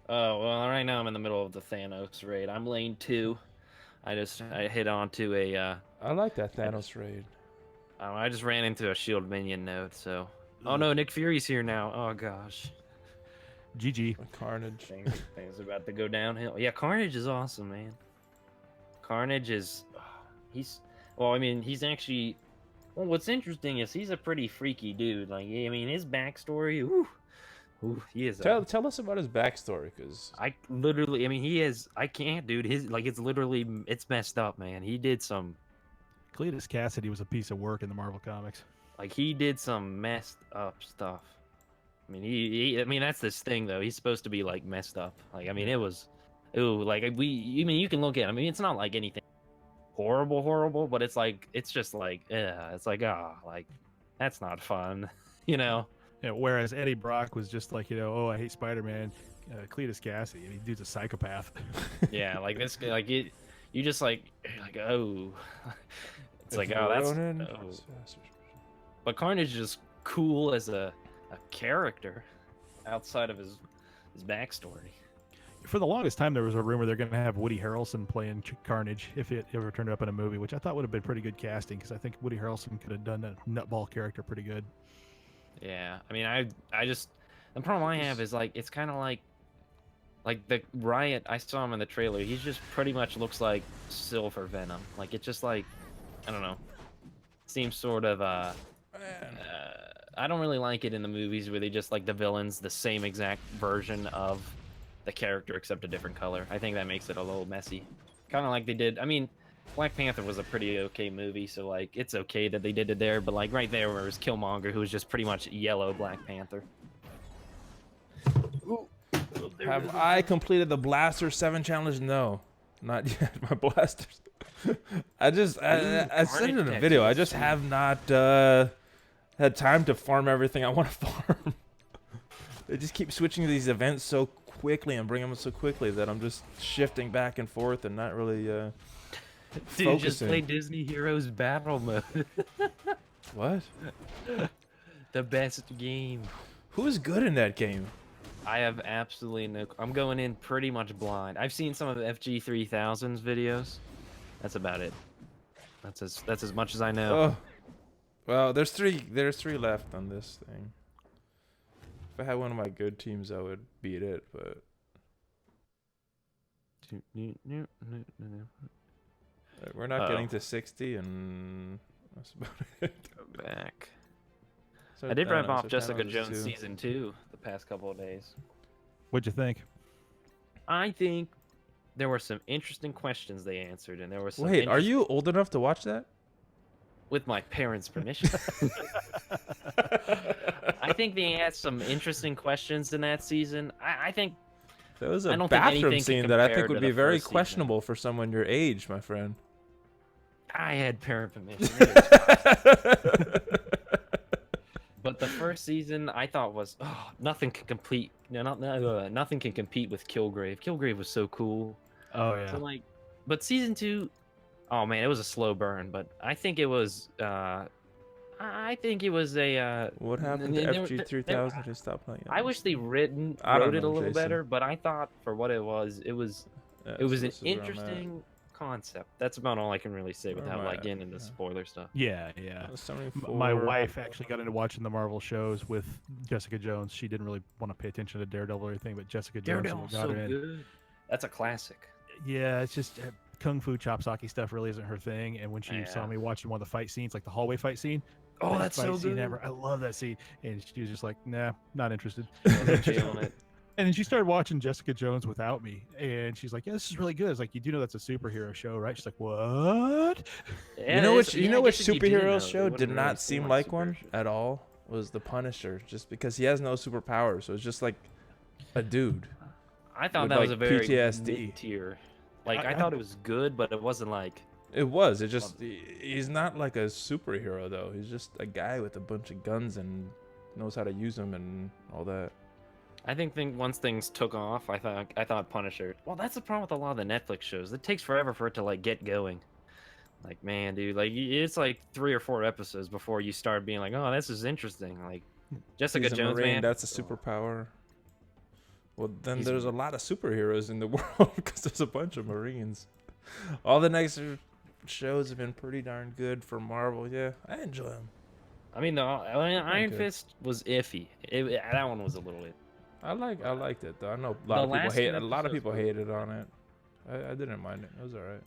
Oh well, right now I'm in the middle of the Thanos raid. I'm lane 2. I hit onto a. I like that Thanos raid. I just ran into a shield minion node. So. Oh no, Nick Fury's here now. Oh gosh. GG. Carnage. Things are about to go downhill. Yeah, Carnage is awesome, man. Carnage is. Well, I mean, he's actually. Well, what's interesting is he's a pretty freaky dude. Like, I mean, his backstory. He is. Tell us about his backstory, cause I mean, he is. I can't, dude. It's messed up, man. He did some. Cletus Cassidy was a piece of work in the Marvel comics. Like, he did some messed up stuff. I mean, I mean, that's this thing though. He's supposed to be like messed up. Like, I mean, it was. Ooh, like I mean, you can look at him. I mean, it's not like anything horrible, but it's just like, yeah, it's like, like that's not fun, you know. Yeah, whereas Eddie Brock was just like, oh, I hate Spider-Man. Cletus Cassidy, and dude's a psychopath. Yeah, like this, like it, you just like oh, it's like that's. But Carnage is cool as a character outside of his backstory. For the longest time, there was a rumor they're going to have Woody Harrelson playing Carnage if it ever turned up in a movie, which I thought would have been pretty good casting because I think Woody Harrelson could have done that nutball character pretty good. Yeah, I mean, I just the problem I have is like it's kind of like the Riot. I saw him in the trailer. He just pretty much looks like Silver Venom. Like it's just like I don't know. Seems sort of I don't really like it in the movies where they just like the villains the same exact version of the character except a different color. I think that makes it a little messy. Kind of like they did. I mean, Black Panther was a pretty okay movie, so like it's okay that they did it there. But like right there, where it was Killmonger, who was just pretty much yellow Black Panther. Ooh. Have I completed the Blaster 7 challenge? No, not yet. My blasters. I said it in a video. I just have not had time to farm everything I want to farm. They just keep switching these events so quickly and bring them so quickly that I'm just shifting back and forth and not really Dude, just play Disney Heroes Battle Mode. What? The best game. Who's good in that game? I have absolutely no. I'm going in pretty much blind. I've seen some of the FG3000's videos. That's about it. That's as much as I know. Oh. Well, there's three left on this thing. If I had one of my good teams, I would beat it, but We're not getting to 60, and that's about it. Go back. So I did wrap off Thanos Jessica is Jones 2. season 2 the past couple of days. What'd you think? I think there were some interesting questions they answered, and there was some. Wait, are you old enough to watch that? With my parents' permission. I think they asked some interesting questions in that season. I think There was I a don't think bathroom anything can scene that I compare think to would the be very first season. questionable for someone your age, my friend. I had parent permission. But the first season I thought was nothing can compete. Nothing can compete with Kilgrave. Kilgrave was so cool. Oh yeah. So like, but season 2, oh man, it was a slow burn. But I think it was. I think it was a. What happened to FG3000 to stop playing? I wish they wrote I it don't a know, little Jason. better, but I thought for what it was Yeah, it was so an this is where I'm at. interesting concept. That's about all I can really say Where without am I like at? getting into Yeah. spoiler stuff. Yeah, yeah. 74. My wife actually got into watching the Marvel shows with Jessica Jones. She didn't really want to pay attention to Daredevil or anything, but Jessica Jones Daredevil's got so her in. good. That's a classic. Yeah, it's just kung fu chopsocky stuff really isn't her thing. And when she saw Yeah. me watching one of the fight scenes, like the hallway fight scene, Oh, best that's fight so scene good. ever. I love that scene, and she was just like, "Nah, not interested." Wasn't feeling it. And then she started watching Jessica Jones without me, and she's like, "Yeah, this is really good." It's like, "You do know that's a superhero show, right?" She's like, "What?" Yeah, You know which yeah, I which guess if you didn't know, superhero they show wouldn't did really not seem seem like like one superhero. at all? Was the Punisher, just because he has no superpowers, so it's just like a dude. I thought With, that was a like, very PTSD. mid-tier. Like I- I thought it was good, but it wasn't like. It was. It just he's not like a superhero though. He's just a guy with a bunch of guns and knows how to use them and all that. I think once things took off, I thought Punisher. Well, that's the problem with a lot of the Netflix shows. It takes forever for it to like get going. Like man, dude, like it's like 3 or 4 episodes before you start being like, oh, this is interesting. Like Jessica He's a Jones, Marine, man. that's a superpower. Well, then He's- there's a lot of superheroes in the world because there's a bunch of Marines. All the next shows have been pretty darn good for Marvel. Yeah, I enjoy them. I mean, Iron good. Fist was iffy. That one was a little iffy. I liked it though. I know a The lot of people last hate. few A lot of episodes people were- hated on it. I didn't mind it. It was alright.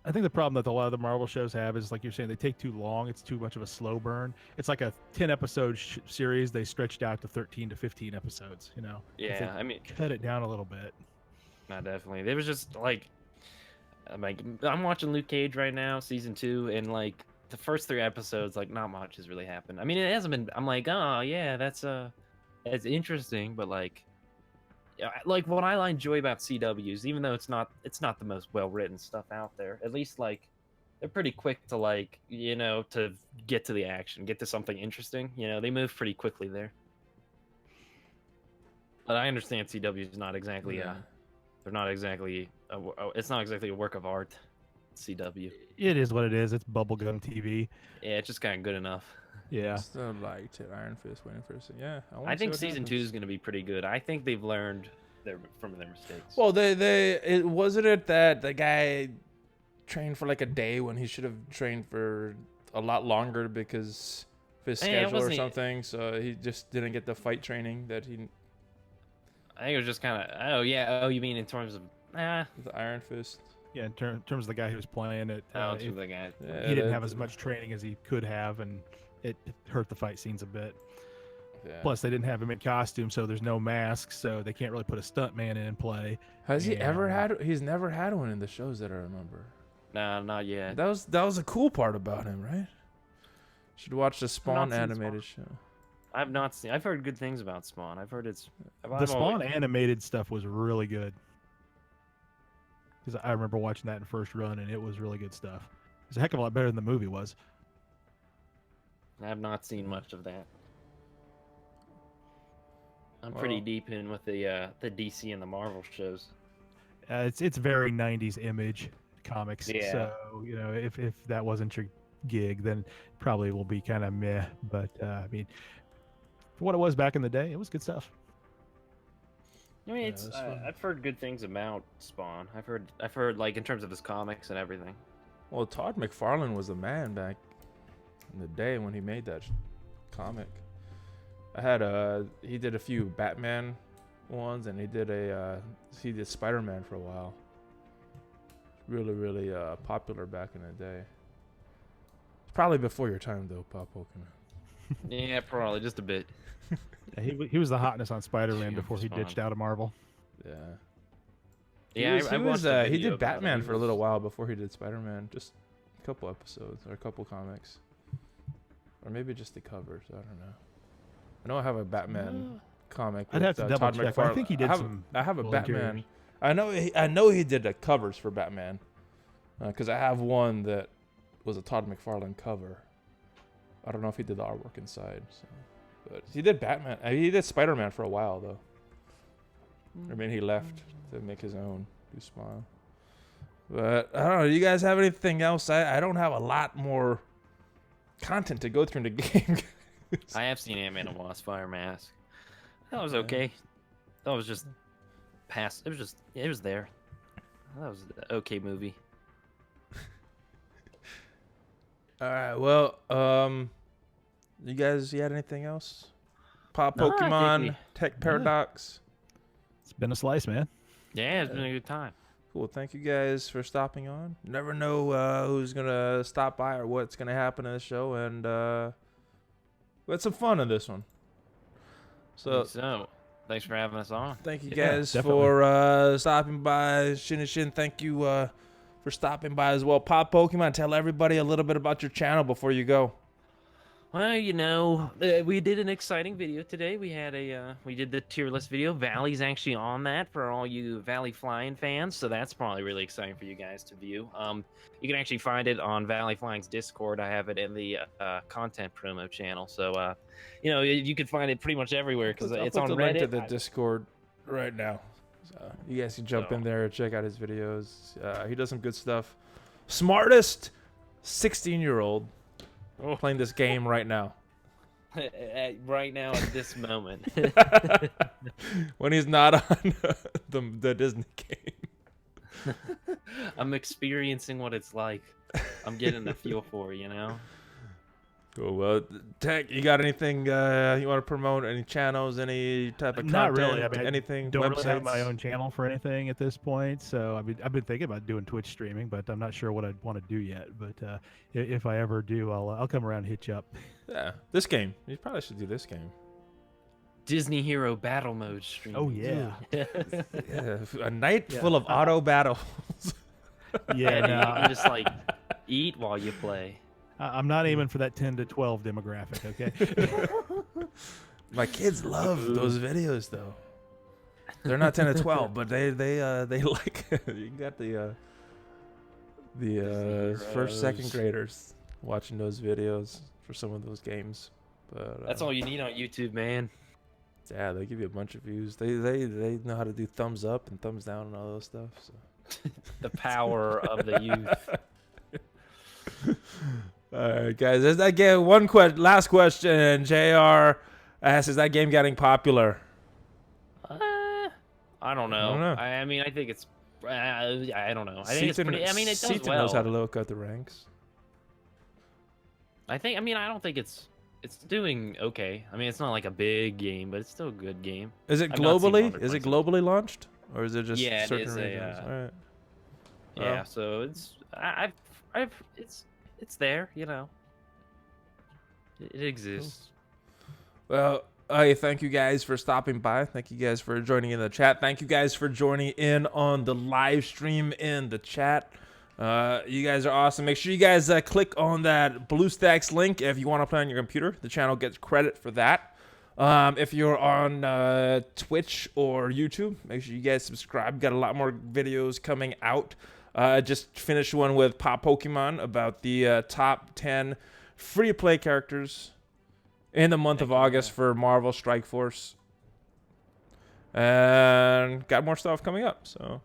I think the problem that a lot of the Marvel shows have is, like you're saying, they take too long. It's too much of a slow burn. It's like a 10-episode series. They stretched out to 13 to 15 episodes. You know. If Yeah, they I mean, cut it down a little bit. not definitely. It was just like, I'm watching Luke Cage right now, season 2, and like the first 3 episodes, like not much has really happened. I mean, it hasn't been. I'm like, oh yeah, that's interesting, but like what I enjoy about CWs, even though it's not the most well written stuff out there. At least like they're pretty quick to like to get to the action, get to something interesting. They move pretty quickly there. But I understand CW is not exactly they're not exactly it's not exactly a work of art. CW. It is what it is. It's bubblegum TV. Yeah, it's just kind of good enough. Yeah. Still liked it. Iron Fist, waiting for it. Yeah, I think season 2 is going to be pretty good. I think they've learned from their mistakes. Well, wasn't it that the guy trained for like a day when he should have trained for a lot longer because of his Yeah, it schedule or wasn't- something? So he just didn't get the fight training that he. I think it was just kind of. Oh, you mean in terms of? The Iron Fist. Yeah. In terms of the guy who was playing it, Oh, to the guy. Yeah, he didn't have as much training as he could have, and it hurt the fight scenes a bit. Yeah. Plus, they didn't have him in costume, so there's no mask, so they can't really put a stuntman in play. Has he ever Yeah. had? He's never had one in the shows that I remember. No, not yet. That was a cool part about him, right? Should watch the Spawn seen animated show. I've not seen. I've heard good things about Spawn. I've heard it's. The Spawn animated stuff was really good. Because I remember watching that in first run, and it was really good stuff. It's a heck of a lot better than the movie was. I have not seen much of that. I'm pretty Well- deep in with the DC and the Marvel shows. It's very 90s image comics. Yeah. So, if that wasn't your gig, then probably will be kind of meh. But, I mean, for what it was back in the day, it was good stuff. I mean, Yeah, it's. that's fun. I've heard good things about Spawn. I've heard like in terms of his comics and everything. Well, Todd McFarlane was the man back in the day when he made that comic. He did a few Batman ones, and he did Spider-Man for a while. really popular back in the day. Probably before your time though, Pop Pokemon. Yeah, probably just a bit. Yeah, he was the hotness on Spider-Man Damn, before he it's fun. ditched out of Marvel. Yeah. Yeah, I watched a he video did about it. Batman He for a little was- while before he did Spider-Man. Just a couple episodes or a couple comics, or maybe just the covers. I don't know. I know I have a Batman comic. I'd have to double Todd check, but I McFarlane. think he did I have a volunteers. Batman. I know he did the covers for Batman, because I have one that was a Todd McFarlane cover. I don't know if he did the artwork inside, so. But he did Batman. He did Spider-Man for a while though. I mean, he left to make his own. Do Smile. But I don't know. Do you guys have anything else? I don't have a lot more content to go through in the game. I have seen Ant-Man and Wasp: Fire Mask. That was okay. That was just past. It was there. That was an okay movie. All right. Well, you guys, you had anything else? Pop No, I think Pokemon, we- Tech Paradox. It's been a slice, man. Yeah, it's been a good time. Cool. Thank you guys for stopping on. Never know who's gonna stop by or what's gonna happen in the show, and we had some fun in this one. So, thanks for having us on. Thank you Yeah, guys definitely. for stopping by. Shin, thank you for stopping by as well. Pop Pokemon, tell everybody a little bit about your channel before you go. Well, you know, we did an exciting video today. We had we did the tier list video. Valley's actually on that for all you ValleyFlyin fans, so that's probably really exciting for you guys to view. You can actually find it on ValleyFlying's Discord. I have it in the content promo channel, so you know, you can find it pretty much everywhere because it's on the link Reddit. to the Discord right now. So you guys can jump in there, check out his videos. He does some good stuff. Smartest 16-year-old playing this game right now. Right now at this moment. When he's not on the Disney game. I'm experiencing what it's like. I'm getting the feel for it, you know? Cool. Well, Tech, you got anything you want to promote? Any channels? Any type of content? Not really. I mean, anything? Don't really have websites? my own channel for anything at this point. So I've been thinking about doing Twitch streaming, but I'm not sure what I'd want to do yet. But if I ever do, I'll come around and hit you up. Yeah, this game. You probably should do this game. Disney Hero Battle Mode stream. Oh yeah, Yeah, a night Yeah. full of auto battles. yeah. And No, you can just like eat while you play. I'm not aiming for that 10 to 12 demographic. Okay. My kids love those videos though. They're not 10 to 12, but they like you got the first, second graders watching those videos for some of those games. But That's all you need on YouTube, man. yeah, they give you a bunch of views. They know how to do thumbs up and thumbs down and all those stuff. So. The power of the youth. All right, guys. Is that game last question? JR asks, "Is that game getting popular?" I don't know. I don't know. I mean, I think it's. I don't know. I think it's pretty. I mean, it does Seaton well. knows how to look at the ranks. I mean, I don't think it's doing okay. I mean, it's not like a big game, but it's still a good game. Is it I've not seen globally? other Is it places. globally launched, or is it just Yeah, it certain is regions? All right. Yeah, Well. so it's there, you know. It exists. Well, thank you guys for stopping by. Thank you guys for joining in the chat. Thank you guys for joining in on the live stream in the chat. You guys are awesome. Make sure you guys click on that BlueStacks link if you want to play on your computer. The channel gets credit for that. If you're on Twitch or YouTube, make sure you guys subscribe. Got a lot more videos coming out. Just finished one with Pop Pokemon about the top 10 free-to-play characters in the month of August for Marvel Strike Force. And got more stuff coming up. So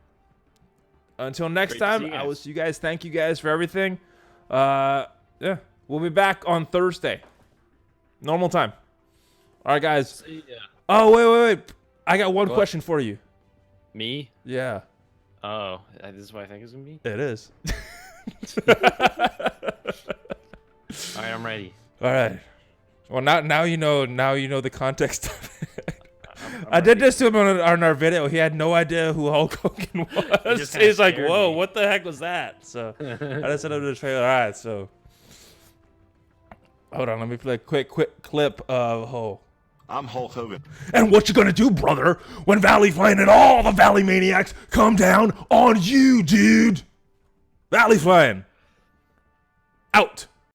until next Great to see time, you I will guys. see you guys. Thank you guys for everything. Yeah, we'll be back on Thursday. Normal time. All right, guys. See ya. Oh, wait. I got one question for you. Me? Yeah, Oh, this is what I think it's gonna be. it is. All right, I'm ready. All right. Well, now you know the context of it. I did this to him on our video. He had no idea who Hulk Hogan was. just kinda He's like, scared whoa, me. what the heck was that? So I just sent him to the trailer. All right, so hold on, let me play a quick clip of Hulk. I'm Hulk Hogan. And what you gonna do, brother, when ValleyFlyin and all the Valley Maniacs come down on you, dude? ValleyFlyin. Out.